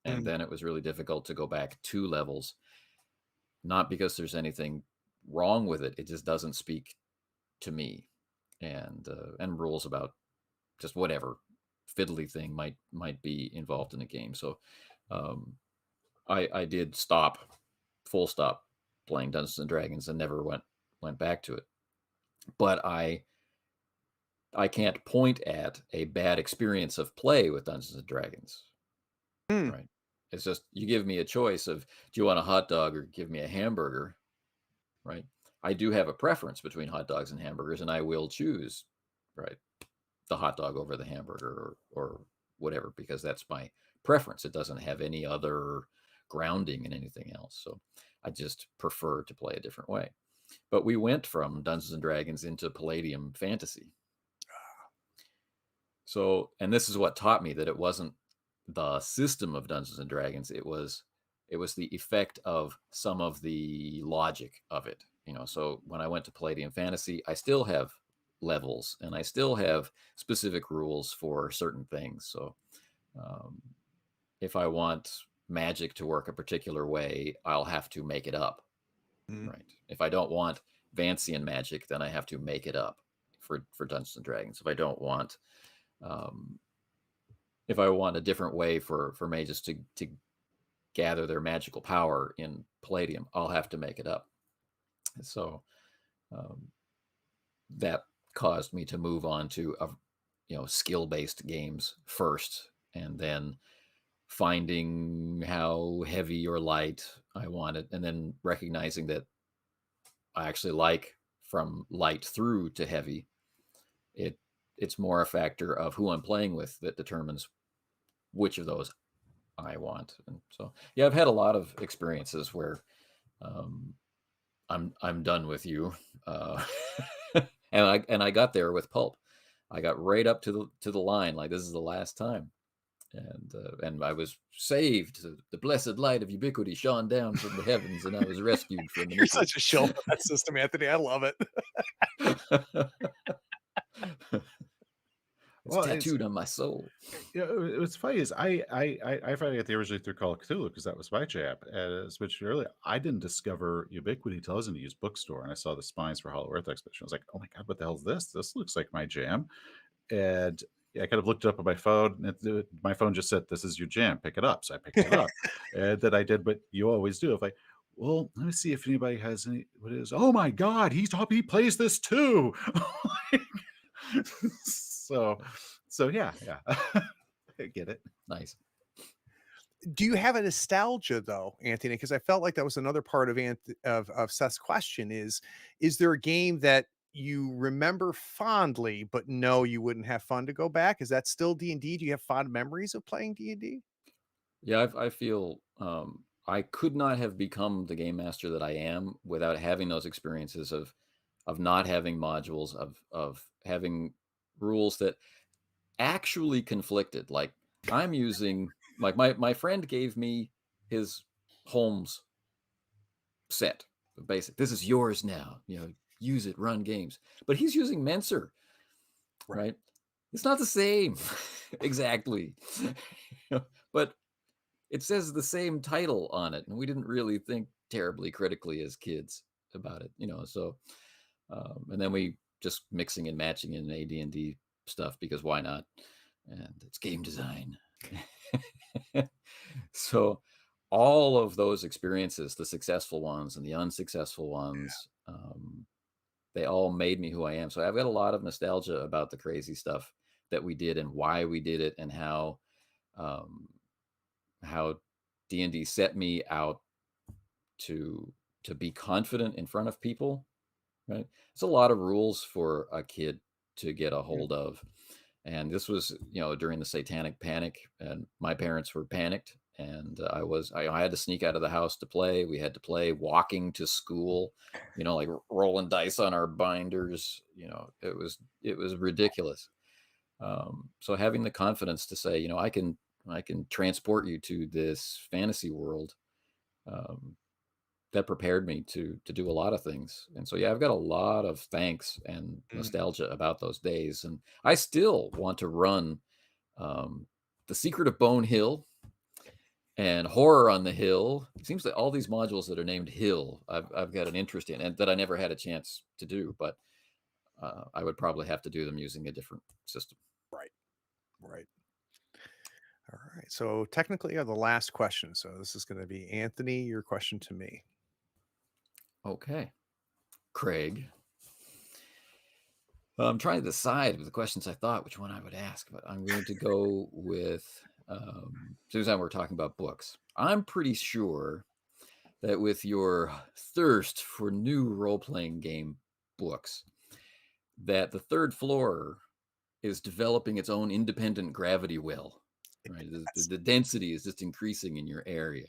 and Mm. then it was really difficult to go back to levels. Not because there's anything wrong with it, it just doesn't speak to me. And rules about just whatever fiddly thing might be involved in a game. So um, I did full stop playing Dungeons and Dragons and never went back to it. But I can't point at a bad experience of play with Dungeons and Dragons, Mm. right? It's just, you give me a choice of, do you want a hot dog or give me a hamburger, right? I do have a preference between hot dogs and hamburgers, and I will choose, right, the hot dog over the hamburger or whatever, because that's my preference. It doesn't have any other grounding in anything else. So I just prefer to play a different way. But we went from Dungeons and Dragons into Palladium Fantasy. So, and this is what taught me that it wasn't the system of Dungeons and Dragons. It was the effect of some of the logic of it. So when I went to Palladium Fantasy, I still have levels and I still have specific rules for certain things. So um, if I want magic to work a particular way, I'll have to make it up. Mm. Right. If I don't want Vancian magic, then I have to make it up for Dungeons and Dragons. Um, if I want a different way for mages to gather their magical power in Palladium, I'll have to make it up. So um, that caused me to move on to skill-based games first, and then finding how heavy or light I wanted, and then recognizing that I actually like from light through to heavy. It's more a factor of who I'm playing with that determines which of those I want. And so, yeah, I've had a lot of experiences where um, I'm done with you, uh, and I got there with Pulp. I got right up to the line, like, this is the last time, and I was saved. The blessed light of ubiquity shone down from the heavens, and I was rescued from You're beneath such a shill for that system, Anthony. I love it. it. It's Well, it's tattooed on my soul. what's funny is I finally got the originally through Call of Cthulhu because that was my jam. And as mentioned earlier, I didn't discover Ubiquity till I was in a used bookstore and I saw the spines for Hollow Earth Expedition. I was like, oh my god, what the hell is this? This looks like my jam. And I kind of looked it up on my phone. And my phone just said, "This is your jam. Pick it up." So I picked it up, and then I did what you always do. If I, well, let me see if anybody has any. What it is? Oh my god, he plays this too. so, so yeah, I get it. Nice. Do you have a nostalgia though, Anthony? Because I felt like that was another part of Seth's question is there a game that you remember fondly, but no, you wouldn't have fun to go back? Is that still D&D? Do you have fond memories of playing D&D? Yeah, I feel I could not have become the game master that I am without having those experiences of not having modules, of having rules that actually conflicted. Like, I'm using, like, my friend gave me his Holmes set, basic. This is yours now. Use it, run games. But he's using Menser, Right. right? It's not the same exactly. But it says the same title on it, and we didn't really think terribly critically as kids about it, so and then we just mixing and matching in AD&D stuff because why not? And it's game design. So all of those experiences, the successful ones and the unsuccessful ones, they all made me who I am. So I've got a lot of nostalgia about the crazy stuff that we did and why we did it and um, how D&D set me out to be confident in front of people, right? It's a lot of rules for a kid to get a Mm, hold of. And this was, during the satanic panic, and my parents were panicked. And I had to sneak out of the house to play. We had to play walking to school, like rolling dice on our binders. It was ridiculous. So having the confidence to say, I can transport you to this fantasy world, um, that prepared me to do a lot of things. And so, yeah, I've got a lot of thanks and mm. nostalgia about those days. And I still want to run um, The Secret of Bone Hill and Horror on the Hill. It seems that all these modules that are named Hill, I've got an interest in, and that I never had a chance to do, but I would probably have to do them using a different system. Right, right. All right. So technically, the last question. So this is going to be Anthony, your question to me. Okay. Craig. Well, I'm trying to decide with the questions I thought which one I would ask, but I'm going to go with Susan. We're talking about books. I'm pretty sure that with your thirst for new role playing game books, that the third floor is developing its own independent gravity well. Right, the density is just increasing in your area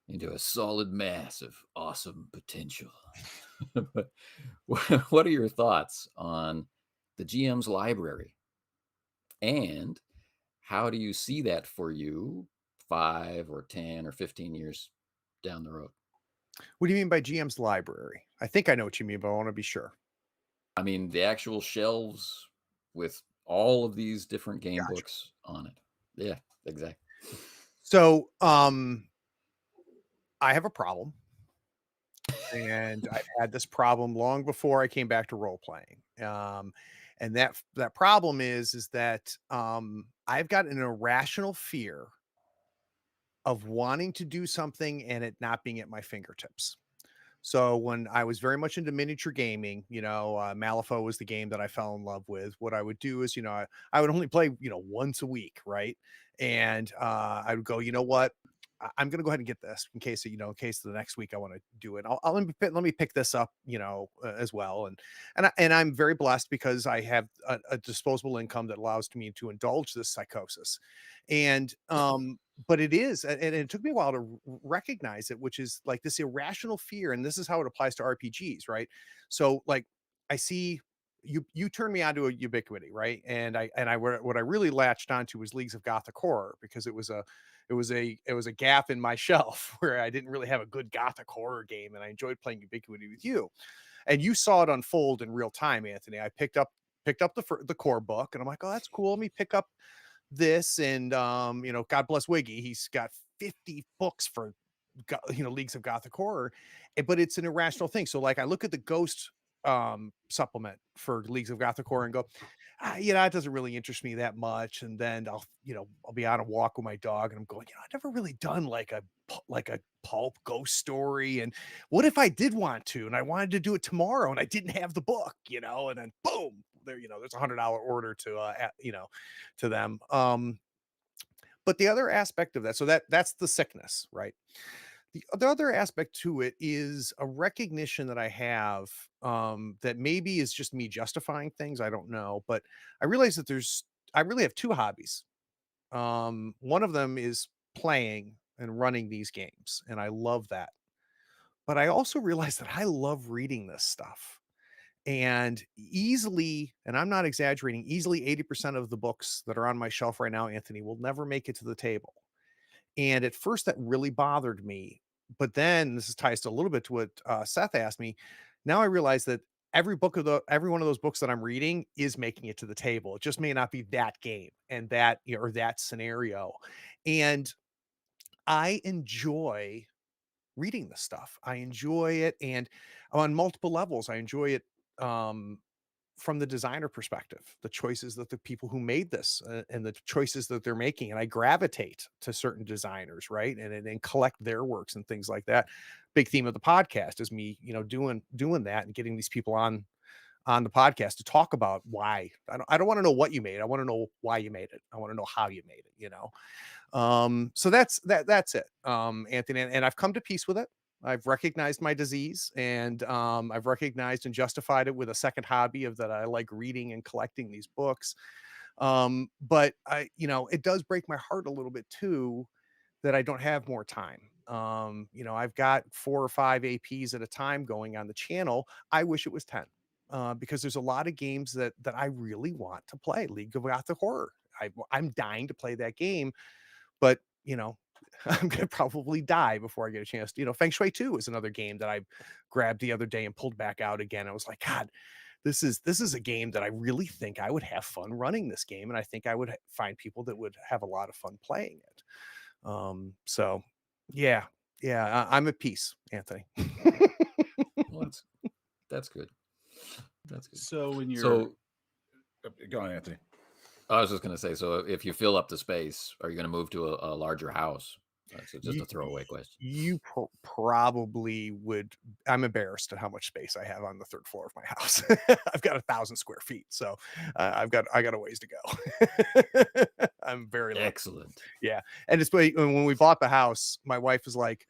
into a solid mass of awesome potential. But what are your thoughts on the GM's library? And how do you see that for you 5 or 10 or 15 years down the road? What do you mean by GM's library? I think I know what you mean, but I want to be sure. I mean, the actual shelves with all of these different game Gotcha. books on it. Yeah, exactly. So, I have a problem, and I've had this problem long before I came back to role playing. And that problem is that I've got an irrational fear of wanting to do something and it not being at my fingertips. So when I was very much into miniature gaming, Malifaux was the game that I fell in love with. What I would do is, I would only play, once a week, right? And I would go, you know what? I'm gonna go ahead and get this in case, in case the next week I want to do it. Let me pick this up, as well. And I'm very blessed because I have a disposable income that allows me to indulge this psychosis. And but it is, and it took me a while to recognize it, which is like this irrational fear, and this is how it applies to RPGs, right? So, like, I see you turn me onto a Ubiquity, right? And what I really latched onto was Leagues of Gothic Horror because it was a gap in my shelf where I didn't really have a good Gothic horror game, and I enjoyed playing Ubiquity with you, and you saw it unfold in real time, Anthony. I picked up the core book, and I'm like, oh, that's cool. Let me pick up this, and God bless Wiggy, he's got 50 books for Leagues of Gothic Horror, but it's an irrational thing. So like I look at the Ghost supplement for Leagues of Gothic Horror and go, it doesn't really interest me that much. And then I'll be on a walk with my dog and I'm going, I've never really done like a pulp ghost story. And what if I did want to, and I wanted to do it tomorrow and I didn't have the book, and then boom, there's $100 order to them. But the other aspect of that, so that's the sickness, right? The other aspect to it is a recognition that I have, that maybe is just me justifying things. I don't know, but I realize that I really have two hobbies. One of them is playing and running these games, and I love that. But I also realize that I love reading this stuff. And easily, and I'm not exaggerating, easily 80% of the books that are on my shelf right now, Anthony, will never make it to the table. And at first, that really bothered me. But then this ties to a little bit to what Seth asked me. Now I realize that every one of those books that I'm reading is making it to the table. It just may not be that game and that or that scenario. And I enjoy reading this stuff. I enjoy it, and on multiple levels, I enjoy it, um, from the designer perspective, the choices that the people who made this, and the choices that they're making, and I gravitate to certain designers, right? And collect their works and things like that. Big theme of the podcast is me, doing that and getting these people on the podcast to talk about why. I don't want to know what you made. I want to know why you made it. I want to know how you made it. So that's it, Anthony, and I've come to peace with it. I've recognized my disease, and I've recognized and justified it with a second hobby of that I like reading and collecting these books. But it does break my heart a little bit too that I don't have more time. I've got 4 or 5 APs at a time going on the channel. I wish it was 10. Because there's a lot of games that I really want to play. League of Gothic Horror. I'm dying to play that game, but I'm gonna probably die before I get a chance. Feng Shui 2 is another game that I grabbed the other day and pulled back out again. I was like, God, this is a game that I really think I would have fun running this game, and I think I would find people that would have a lot of fun playing it. So yeah, yeah, I'm at peace, Anthony. Well, that's good. That's good. So when you're So go on, Anthony. I was just going to say, so if you fill up the space, are you going to move to a larger house? So just You, a throwaway question. you probably would. I'm embarrassed at how much space I have on the third floor of my house. I've got 1,000 square feet, so I got a ways to go. I'm very lucky. Excellent. Yeah, and it's when we bought the house, my wife was like,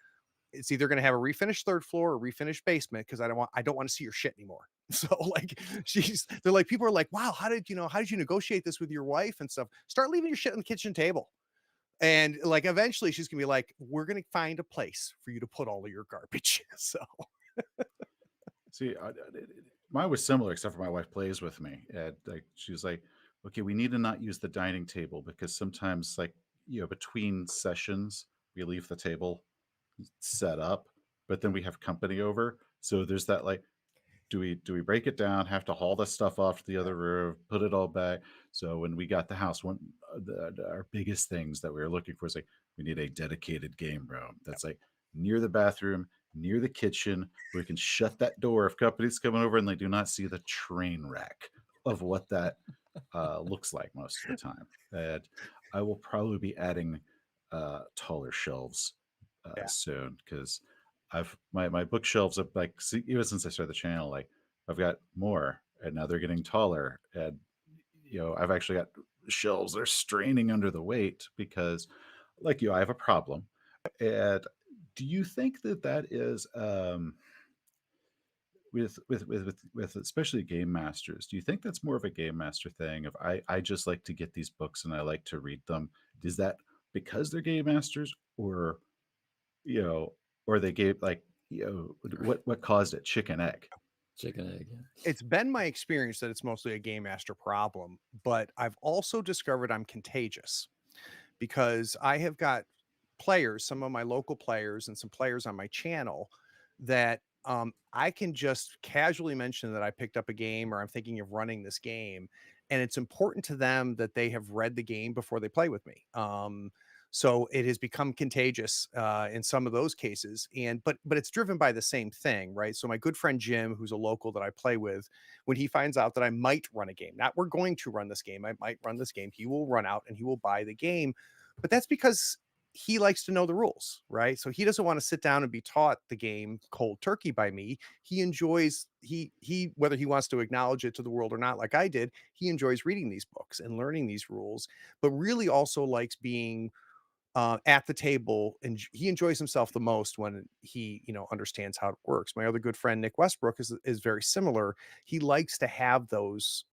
"It's either going to have a refinished third floor or refinished basement because I don't want to see your shit anymore." So like they're like, people are like, "Wow, how did you negotiate this with your wife and stuff? Start leaving your shit on the kitchen table." And like eventually she's gonna be like, we're gonna find a place for you to put all of your garbage. So See, mine was similar, except for my wife plays with me, and like she was like, "Okay, we need to not use the dining table because sometimes, like between sessions, we leave the table set up, but then we have company over, so there's that like." Do we break it down? Have to haul the stuff off to the other room, put it all back. So when we got the house, one our biggest things that we were looking for is like we need a dedicated game room that's like near the bathroom, near the kitchen, where we can shut that door if company's coming over and they do not see the train wreck of what that looks like most of the time. And I will probably be adding taller shelves yeah, soon because I've my bookshelves have like even since I started the channel, like I've got more and now they're getting taller. And I've actually got shelves that are straining under the weight because like I have a problem. And do you think that that is with especially game masters, do you think that's more of a game master thing of I just like to get these books and I like to read them? Is that because they're game masters, or you know, or they gave like what caused it? Chicken egg. Chicken egg. Yeah. it's been my experience that it's mostly a game master problem, but I've also discovered I'm contagious because I have got players, some of my local players and some players on my channel that I can just casually mention that I picked up a game or I'm thinking of running this game. And it's important to them that they have read the game before they play with me. So it has become contagious in some of those cases, and but it's driven by the same thing, right? So my good friend Jim, who's a local that I play with, when he finds out that I might run a game, not we're going to run this game, I might run this game, he will run out and he will buy the game, but that's because he likes to know the rules, right? So he doesn't want to sit down and be taught the game cold turkey by me. He enjoys he whether he wants to acknowledge it to the world or not, like I did, he enjoys reading these books and learning these rules, but really also likes being at the table, and he enjoys himself the most when he understands how it works. My other good friend Nick Westbrook is very similar. He likes to have those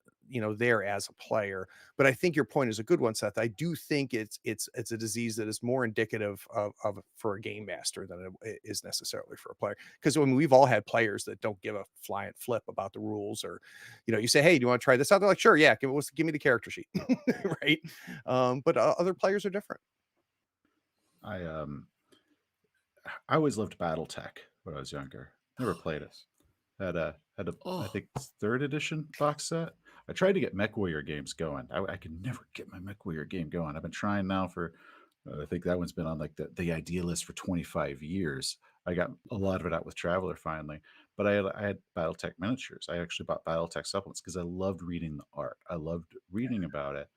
there as a player. But I think your point is a good one, Seth. I do think it's a disease that is more indicative of for a game master than it is necessarily for a player, because when we've all had players that don't give a flying flip about the rules, or you say, hey, do you want to try this out? They're like, sure, yeah, give me the character sheet. Right. But other players are different. I um I always loved BattleTech when I was younger. Never played it. Yes. Had a I Oh, think third edition box set. I tried to get MechWarrior games going. I could never get my MechWarrior game going. I've been trying now for I think that one's been on like the idea list for 25 years. I got a lot of it out with Traveler finally, but I had BattleTech miniatures. I actually bought BattleTech supplements because I loved reading the art. I loved reading about it,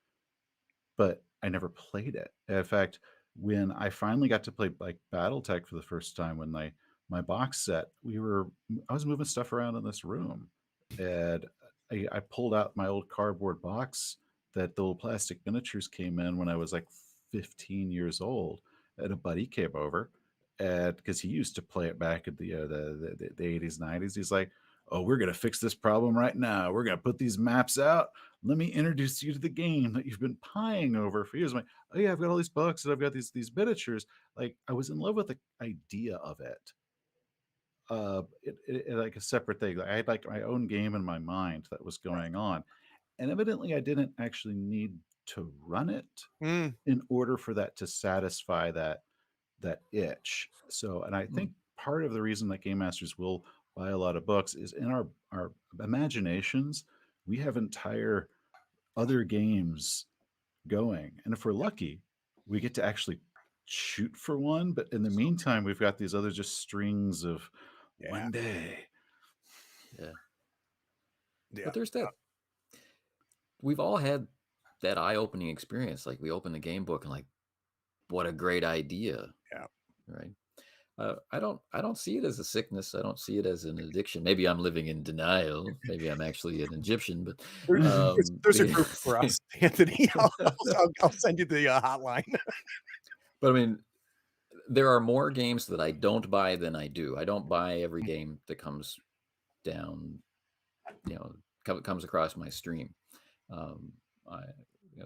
but I never played it. In fact, when I finally got to play like BattleTech for the first time, when my box set, I was moving stuff around in this room, and I pulled out my old cardboard box that the little plastic miniatures came in when I was like 15 years old, and a buddy came over, and because he used to play it back in the 80s, 90s, he's like, "Oh, we're gonna fix this problem right now. We're gonna put these maps out. Let me introduce you to the game that you've been pieing over for years." I'm like, "Oh yeah, I've got all these books and I've got these miniatures." Like I was in love with the idea of it. Like a separate thing. Like, I had like my own game in my mind that was Right. going on, and evidently I didn't actually need to run it Mm, in order for that to satisfy that itch. So, and I Hmm. think part of the reason that game masters will buy a lot of books is in our imaginations, we have entire other games going. And if we're lucky, we get to actually shoot for one. But in the meantime, we've got these other just strings of yeah. one day. Yeah. Yeah. But there's that. We've all had that eye-opening experience. Like we open the game book and like, what a great idea, Yeah. right? I don't see it as a sickness. I don't see it as an addiction. Maybe I'm living in denial. Maybe I'm actually an Egyptian. But There there's a the group for us, Anthony. I'll send you the, hotline. but I mean, there are more games that I don't buy than I do. I don't buy every game that comes down, you know, comes across my stream. Um, I,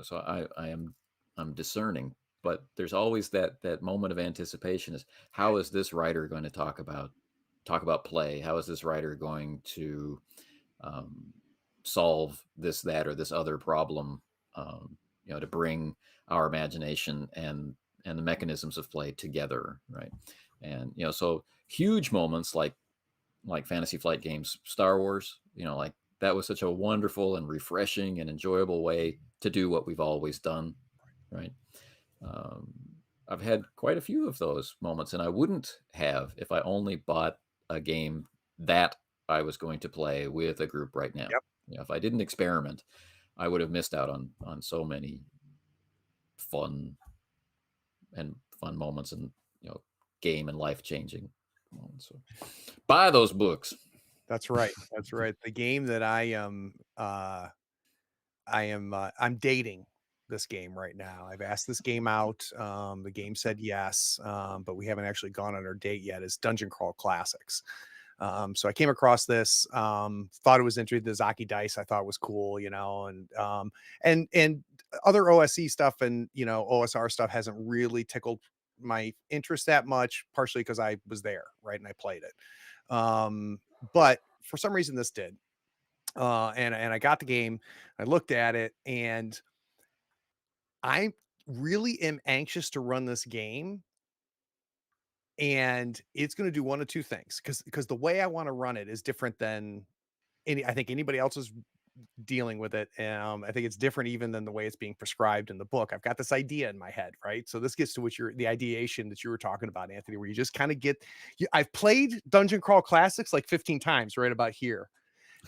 so I'm discerning, but there's always that moment of anticipation: is how is this writer going to talk about play? How is this writer going to um, solve this, that, or this other problem? To bring our imagination and the mechanisms of play together, right? And so huge moments like Fantasy Flight Games, Star Wars, like that was such a wonderful and refreshing and enjoyable way to do what we've always done, right? Um, I've had quite a few of those moments, and I wouldn't have if I only bought a game that I was going to play with a group right now. Yep. If I didn't experiment, I would have missed out on so many fun fun moments and game and life changing moments. So buy those books. That's right. That's right. The game that I'm dating this game right now. I've asked this game out. The game said yes, but we haven't actually gone on our date yet. Is Dungeon Crawl Classics. So I came across this, thought it was interesting. The Zaki dice I thought was cool, and other OSE stuff and OSR stuff hasn't really tickled my interest that much, partially because I was there, right, and I played it. But for some reason this did. And I got the game, I looked at it, and I really am anxious to run this game, and it's going to do one of two things because the way I want to run it is different than I think anybody else is dealing with it. I think it's different even than the way it's being prescribed in the book. I've got this idea in my head, right? So this gets to the ideation that you were talking about, Anthony, where you just kind of I've played Dungeon Crawl Classics like 15 times right about here.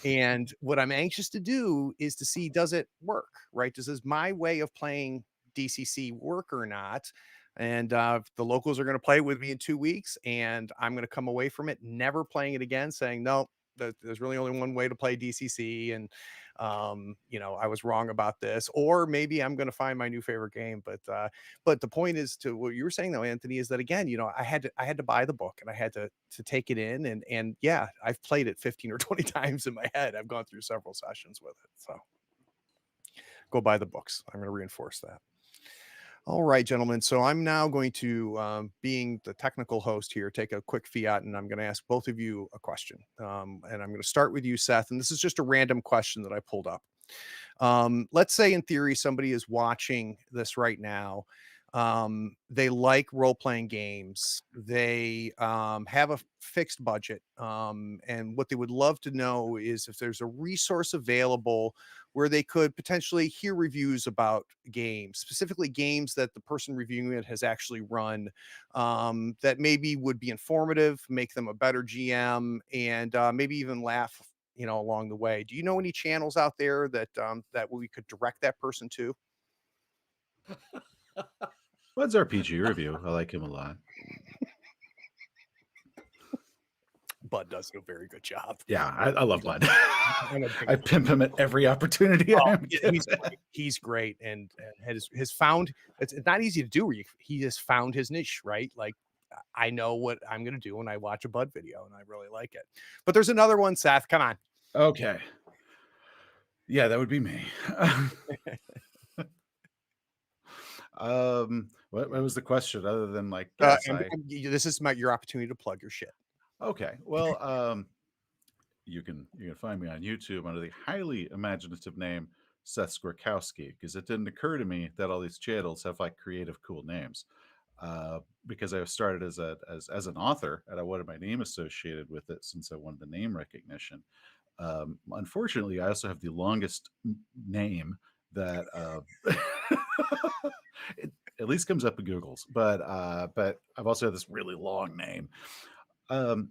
And what I'm anxious to do is to see, does it work, right? Does my way of playing DCC work or not? And the locals are going to play with me in 2 weeks, and I'm going to come away from it never playing it again, saying, no, there's really only one way to play DCC. And, I was wrong about this, or maybe I'm going to find my new favorite game. But the point is to what you were saying though, Anthony, is that again, I had to buy the book and I had to take it in and yeah, I've played it 15 or 20 times in my head. I've gone through several sessions with it. So go buy the books. I'm going to reinforce that. All right, gentlemen. So I'm now going to, being the technical host here, take a quick fiat, and I'm going to ask both of you a question. And I'm going to start with you, Seth. And this is just a random question that I pulled up. Let's say, in theory, somebody is watching this right now, They like role playing games. They have a fixed budget. And what they would love to know is if there's a resource available where they could potentially hear reviews about games, specifically games that the person reviewing it has actually run, that maybe would be informative, make them a better GM, and maybe even laugh, along the way. Do you know any channels out there that we could direct that person to? Bud's RPG review. I like him a lot. Bud does a very good job. Yeah, I love He's a Bud. I'm a big I pimp him at every opportunity Oh, I'm he's given. great. He's great, and has found it's not easy to do. Where he has found his niche, right? Like I know what I'm gonna do when I watch a Bud video, and I really like it. But there's another one, Seth. Come on. Okay. Yeah, that would be me. What was the question other than like, yes, This is your opportunity to plug your shit. okay. Well, you can find me on YouTube under the highly imaginative name Seth Skorkowsky because it didn't occur to me that all these channels have like creative, cool names. Because I started as an author and I wanted my name associated with it since I wanted the name recognition. Unfortunately, I also have the longest name that it at least comes up in Google's, but I've also had this really long name. Um,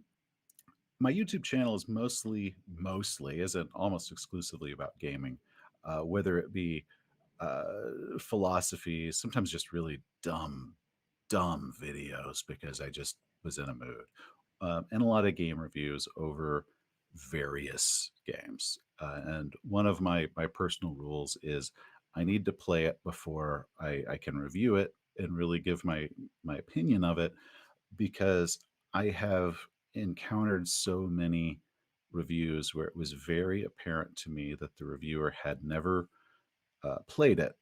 my YouTube channel is mostly, isn't almost exclusively about gaming, whether it be philosophy, sometimes just really dumb videos because I just was in a mood, and a lot of game reviews over various games. And one of my personal rules is I need to play it before I can review it and really give my opinion of it because I have encountered so many reviews where it was very apparent to me that the reviewer had never played it,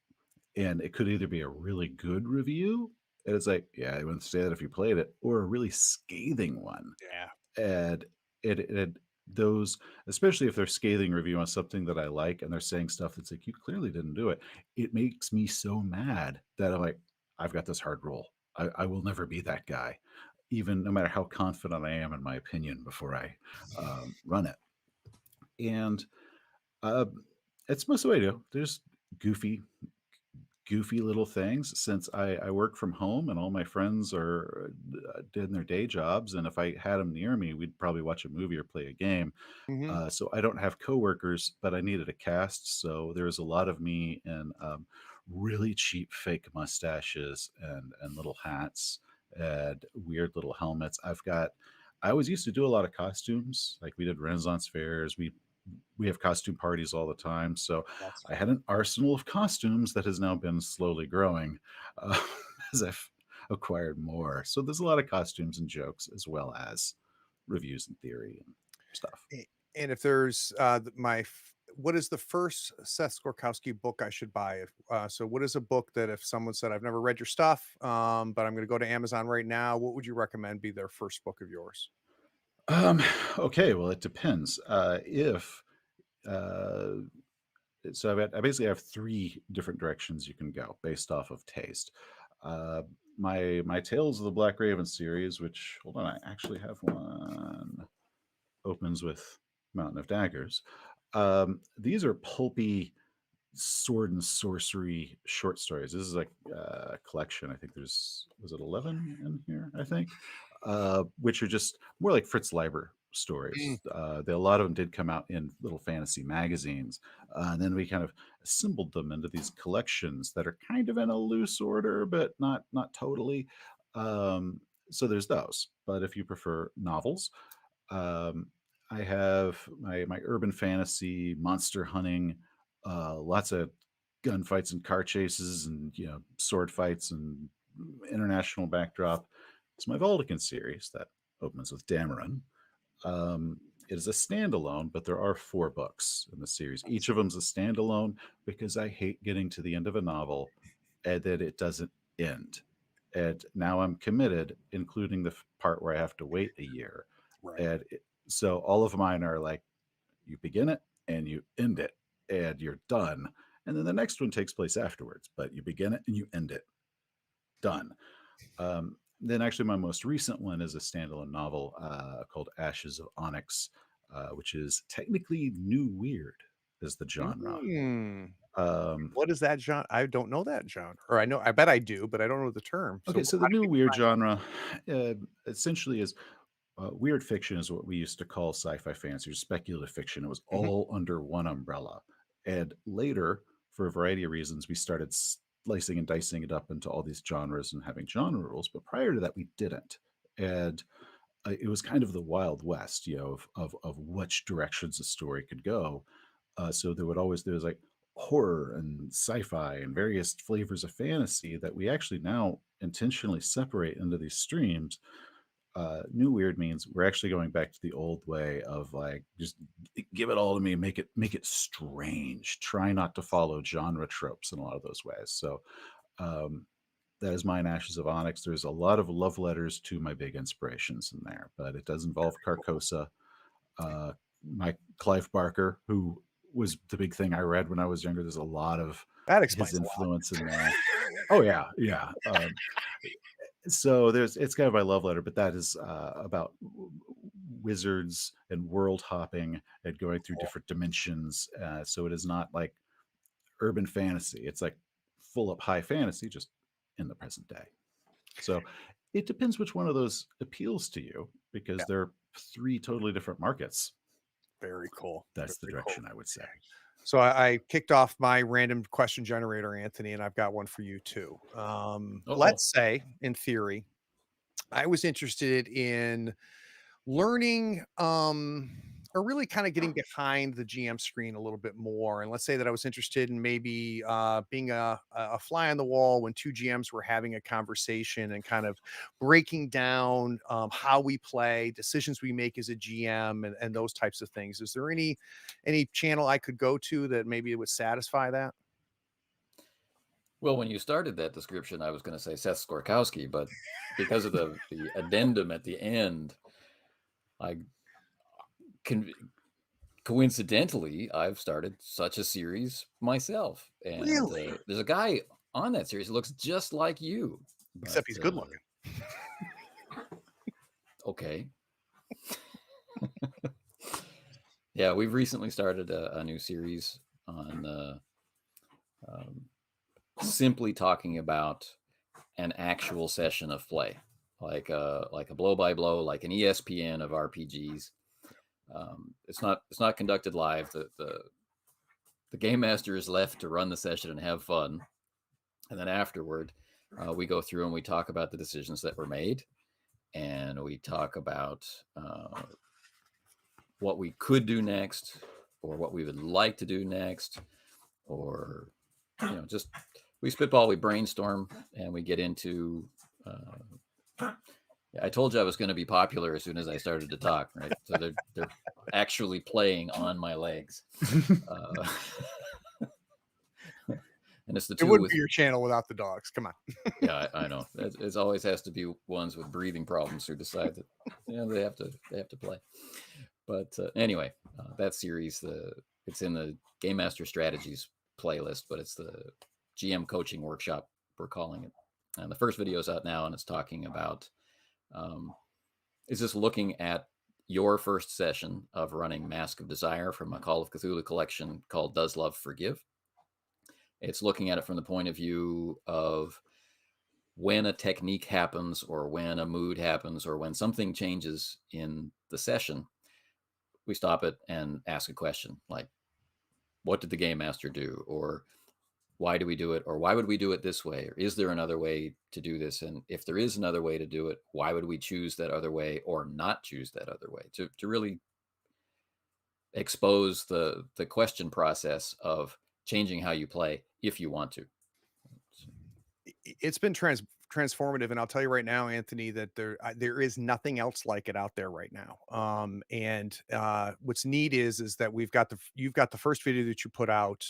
and it could either be a really good review, and it's like, yeah, I wouldn't say that if you played it, or a really scathing one. Yeah. And it those, especially if they're scathing review on something that I like, and they're saying stuff that's like, you clearly didn't do it. It makes me so mad that I'm like, I've got this hard rule. I will never be that guy, even no matter how confident I am in my opinion before I run it. And uh, it's most of what I do. There's goofy goofy little things since I work from home and all my friends are in their day jobs. And if I had them near me, we'd probably watch a movie or play a game. Mhm. So I don't have coworkers, but I needed a cast. So there was a lot of me in really cheap fake mustaches and little hats and weird little helmets. I always used to do a lot of costumes. Like we did Renaissance fairs. We have costume parties all the time. So That's I had an arsenal of costumes that has now been slowly growing uh, as I've acquired more. So there's a lot of costumes and jokes as well as reviews and theory and stuff. a and if there's, what is the first Seth Skorkowsky book I should buy? So what is a book that if someone said, "I've never read your stuff, but I'm gonna go to Amazon right now," what would you recommend be their first book of yours? Um, okay, well, it depends. If uh, so, I basically have three different directions you can go based off of taste. Uh, my Tales of the Black Raven series, which hold on, I actually have one opens with Mountain of Daggers. These are pulpy sword and sorcery short stories. This is like a collection. I think there's was it 11 in here? I think, which are just more like Fritz Leiber Mm, stories. A lot of them did come out in little fantasy magazines, and then we kind of assembled them into these collections that are kind of in a loose order, but not totally. Um, so there's those. But if you prefer novels, um, I have my urban fantasy, monster hunting, lots of gunfights and car chases, and sword fights and international backdrop. It's my Valdekin series that opens with Dameron. It is a standalone, but there are four books in the series. Each of them's a standalone because I hate getting to the end of a novel and that it doesn't end. And now I'm committed, including the part where I have to wait a year. right. So all of mine are like you begin it and you end it and you're done. And then the next one takes place afterwards, but you begin it and you end it. done. Then actually my most recent one is a standalone novel called Ashes of Onyx, which is technically new weird is the genre. Mm. Um, What is that genre? I don't know that genre, or I bet I do, but I don't know the term. So okay, so how the do new people weird find it? genre uh, essentially is weird fiction is what we used to call sci-fi fantasy or speculative fiction. It was Mhm. all under one umbrella. And later, for a variety of reasons, we started slicing and dicing it up into all these genres and having genre rules. But prior to that, we didn't. And it was kind of the wild west, of which directions a story could go. So there was like horror and sci-fi and various flavors of fantasy that we actually now intentionally separate into these streams. New weird means we're actually going back to the old way of like just give it all to me, make it strange. Try not to follow genre tropes in a lot of those ways. So um, that is mine, Ashes of Onyx. There's a lot of love letters to my big inspirations in there, but it does involve Carcosa. Uh, my Clive Barker, who was the big thing I read when I was younger. There's a lot of That his explains a lot. influence in there. Oh yeah, yeah. So it's kind of my love letter, but that is about wizards and world hopping and going through Cool. different dimensions. So it is not like urban fantasy. It's like full up high fantasy, just in the present day. So it depends which one of those appeals to you because Yeah, they're three totally different markets. very cool. That's the Very cool. direction I would say. So I kicked off my random question generator, Anthony, and I've got one for you too. Uh-oh. Let's say, in theory, I was interested in learning, or really kind of getting behind the GM screen a little bit more. And let's say that I was interested in maybe being a fly on the wall when two GMs were having a conversation and kind of breaking down how we play, decisions we make as a GM, and those types of things. Is there any channel I could go to that maybe would satisfy that? Well, when you started that description, I was going to say Seth Skorkowsky, but because of the addendum at the end, I can coincidentally I've started such a series myself, and Really? there's a guy on that series who looks just like you, but Except he's good looking. okay. Yeah, we've recently started a new series on um, simply talking about an actual session of play, like a blow by blow, like an ESPN of RPGs. It's not conducted live. The game master is left to run the session and have fun, and then afterward, we go through and we talk about the decisions that were made, and we talk about what we could do next, or what we would like to do next, or just we spitball, we brainstorm, and we get into. Yeah, I told you I was going to be popular as soon as I started to talk, right? So they're actually playing on my legs, uh, and it's the It two wouldn't be with. your channel without the dogs. Come on. Yeah, I know. It always has to be ones with breathing problems who decide that they have to play. But anyway, that series, it's in the Game Master Strategies playlist, but it's the GM coaching workshop we're calling it. And the first video is out now, and it's talking about um, is just looking at your first session of running Mask of Desire from a Call of Cthulhu collection called Does Love Forgive? It's looking at it from the point of view of when a technique happens or when a mood happens or when something changes in the session, we stop it and ask a question like, what did the game master do? Or why do we do it? Or why would we do it this way? Or is there another way to do this? And if there is another way to do it, why would we choose that other way or not choose that other way? To really expose the question process of changing how you play if you want to. It's been transformative, and I'll tell you right now, Anthony, that there is nothing else like it out there right now. And what's neat is that you've got the first video that you put out,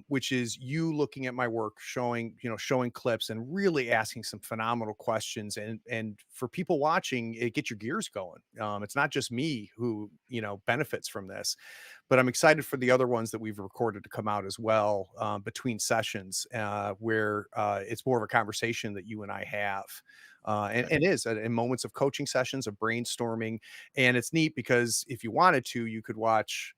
which is you looking at my work, showing clips and really asking some phenomenal questions, and for people watching, it gets your gears going. It's not just me who benefits from this, but I'm excited for the other ones that we've recorded to come out as well, between sessions, where it's more of a conversation that you and I have. And is in moments of coaching sessions, of brainstorming. And it's neat because if you wanted to, you could watch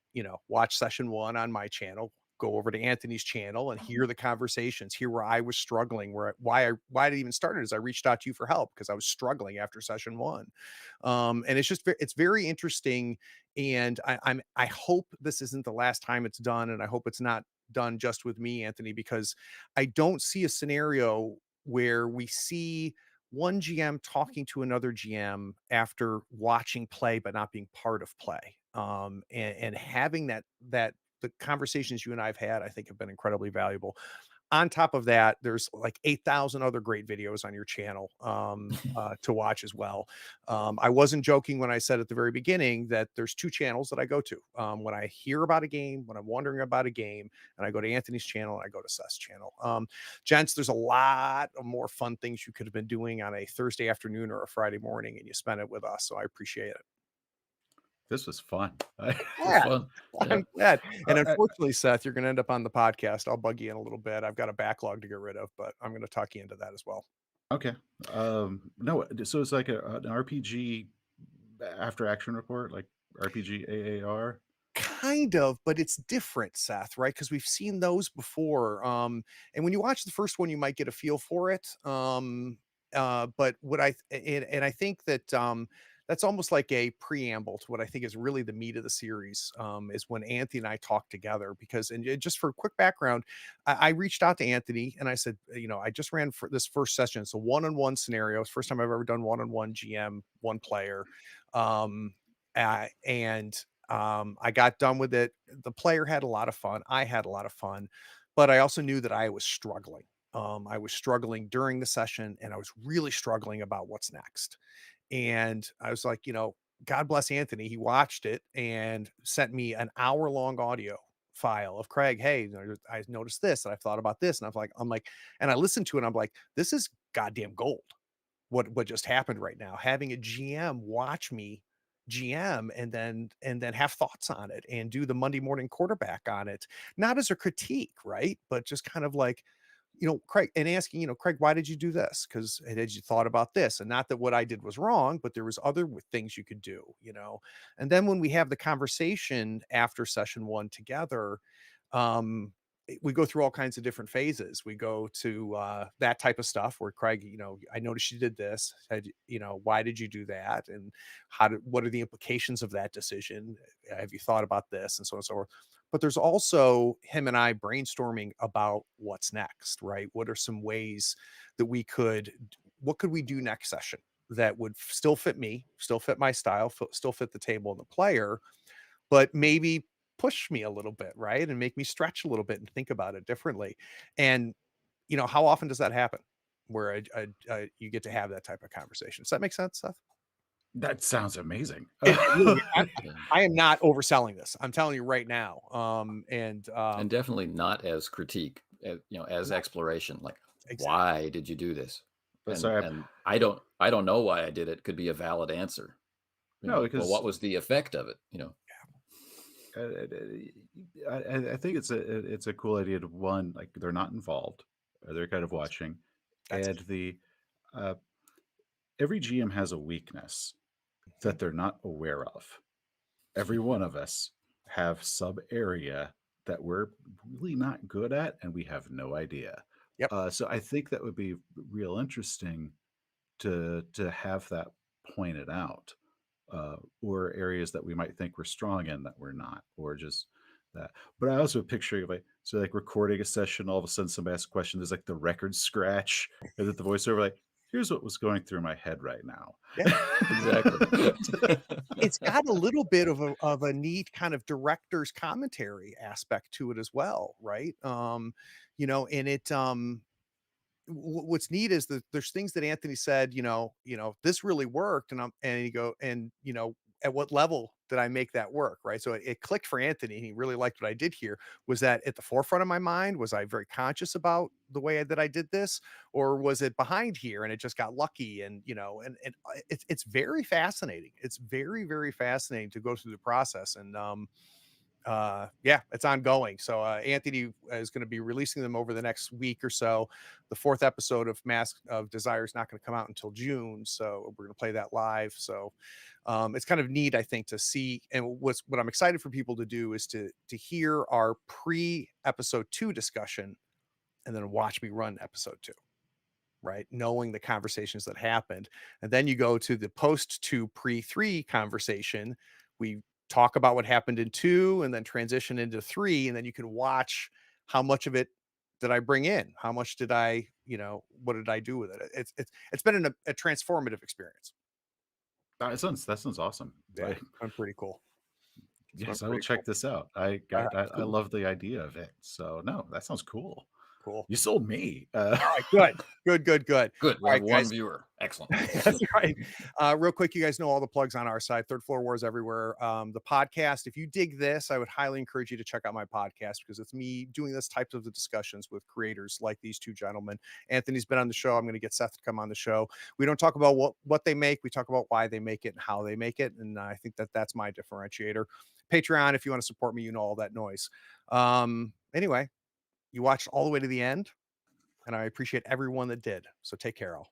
session one on my channel, go over to Anthony's channel and hear the conversations, hear where I was struggling, why it even started is I reached out to you for help because I was struggling after session one. And it's very interesting. And I hope this isn't the last time it's done, and I hope it's not done just with me, Anthony, because I don't see a scenario where we see one GM talking to another GM after watching play but not being part of play. And having that the conversations you and I've had, I think, have been incredibly valuable. On top of that, there's like 8,000 other great videos on your channel, to watch as well. I wasn't joking when I said at the very beginning that there's two channels that I go to. When I hear about a game, when I'm wondering about a game, and I go to Anthony's channel and I go to Seth's channel. Gents, there's a lot of more fun things you could have been doing on a Thursday afternoon or a Friday morning, and you spent it with us. So I appreciate it. This was fun. It was Yeah, fun. Yeah. I'm glad. And I unfortunately, Seth, you're going to end up on the podcast. I'll bug you in a little bit. I've got a backlog to get rid of, but I'm going to talk you into that as well. Okay. No, so it's like an RPG after action report, like RPG AAR. Kind of, but it's different, Seth, right? Because we've seen those before. And when you watch the first one, you might get a feel for it. But what I think that that's almost like a preamble to what I think is really the meat of the series, is when Anthony and I talk together. Because, just for quick background, I reached out to Anthony and I said, I just ran for this first session. It's a one-on-one scenario. It's the first time I've ever done one-on-one GM, one player. And I got done with it. The player had a lot of fun. I had a lot of fun, but I also knew that I was struggling. I was struggling during the session, and I was really struggling about what's next. And I was like, God bless Anthony. He watched it and sent me an hour-long audio file of Craig. Hey, I noticed this, and I've thought about this, and and I listened to it. And I'm like, this is goddamn gold. What just happened right now? Having a GM watch me GM and then have thoughts on it and do the Monday morning quarterback on it, not as a critique, right? But just kind of like, Craig, and asking, Craig, why did you do this? Because had you thought about this? And not that what I did was wrong, but there was other things you could do. And then when we have the conversation after session one together, um, we go through all kinds of different phases. We go to that type of stuff where Craig, I noticed you did this. Why did you do that? And what are the implications of that decision? Have you thought about this? And so on and so forth. But there's also him and I brainstorming about what's next, right? What are some ways that what could we do next session that would still fit me, still fit my style, still fit the table and the player, but maybe push me a little bit, right? And make me stretch a little bit and think about it differently. And, how often does that happen where you get to have that type of conversation? Does that make sense, Seth? That sounds amazing. It really, Yeah. I am not overselling this. I'm telling you right now. And definitely not as critique, as exploration. Like, Exactly. why did you do this? But And sorry, and I don't know why I did it. Could be a valid answer. no, Well, because what was the effect of it? I think it's a cool idea to one, like they're not involved, they're kind of watching, That's and the uh, every GM has a weakness Mhm. that they're not aware of. Every one of us have sub area that we're really not good at, and we have no idea. Yep. So I think that would be real interesting to have that pointed out, or areas that we might think we're strong in that we're not, or just that. But I also picture like so like recording a session, all of a sudden somebody asks a question, there's like the record scratch, and that the voiceover like, here's what was going through my head right now. Yeah. Exactly. It's got a little bit of a neat kind of director's commentary aspect to it as well, right? And what's neat is that there's things that Anthony said, this really worked. And you go, and, at what level did I make that work? Right. So it clicked for Anthony. And he really liked what I did here. Was that at the forefront of my mind? Was I very conscious about the way that I did this? Or was it behind here and it just got lucky? And it's very fascinating. It's very, very fascinating to go through the process. And, Yeah, it's ongoing. So Anthony is going to be releasing them over the next week or so. The fourth episode of Mask of Desire is not going to come out until June, so we're going to play that live. So it's kind of neat, I think, to see. And what I'm excited for people to do is to hear our pre episode 2 discussion and then watch me run episode 2, right? Knowing the conversations that happened. And then you go to the post 2 pre 3 conversation. We talk about what happened in 2 and then transition into 3. And then you can watch how much of it did I bring in? How much did I, what did I do with it? It's been a transformative experience. That sounds awesome. Yeah, I'm pretty cool. Yes, I will check this out. All right, I cool. love the idea of it. So no, that sounds cool. Cool. You sold me. All right, good. Good. We All have right, one guys. viewer. Excellent. That's right. Real quick, you guys know all the plugs on our side. Third Floor Wars everywhere. The podcast. If you dig this, I would highly encourage you to check out my podcast because it's me doing this types of discussions with creators like these two gentlemen. Anthony's been on the show. I'm going to get Seth to come on the show. We don't talk about what they make. We talk about why they make it and how they make it. And I think that's my differentiator. Patreon, if you want to support me, all that noise. Anyway, you watched all the way to the end, and I appreciate everyone that did. So take care, all.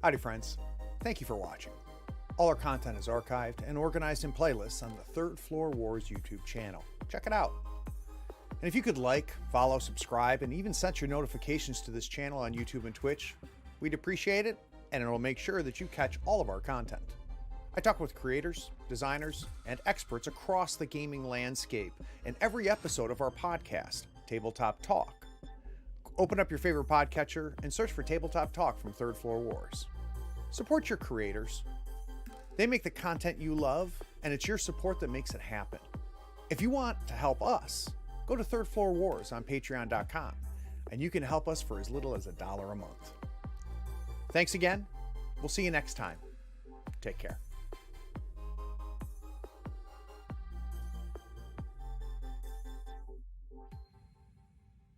Howdy, friends. Thank you for watching. All our content is archived and organized in playlists on the Third Floor Wars YouTube channel. Check it out. And if you could like, follow, subscribe, and even set your notifications to this channel on YouTube and Twitch, we'd appreciate it, and it'll make sure that you catch all of our content. I talk with creators, designers, and experts across the gaming landscape in every episode of our podcast, Tabletop Talk. Open up your favorite podcatcher and search for Tabletop Talk from Third Floor Wars. Support your creators. They make the content you love, and it's your support that makes it happen. If you want to help us, go to Third Floor Wars on patreon.com, and you can help us for as little as $1 a month. Thanks again. We'll see you next time. Take care.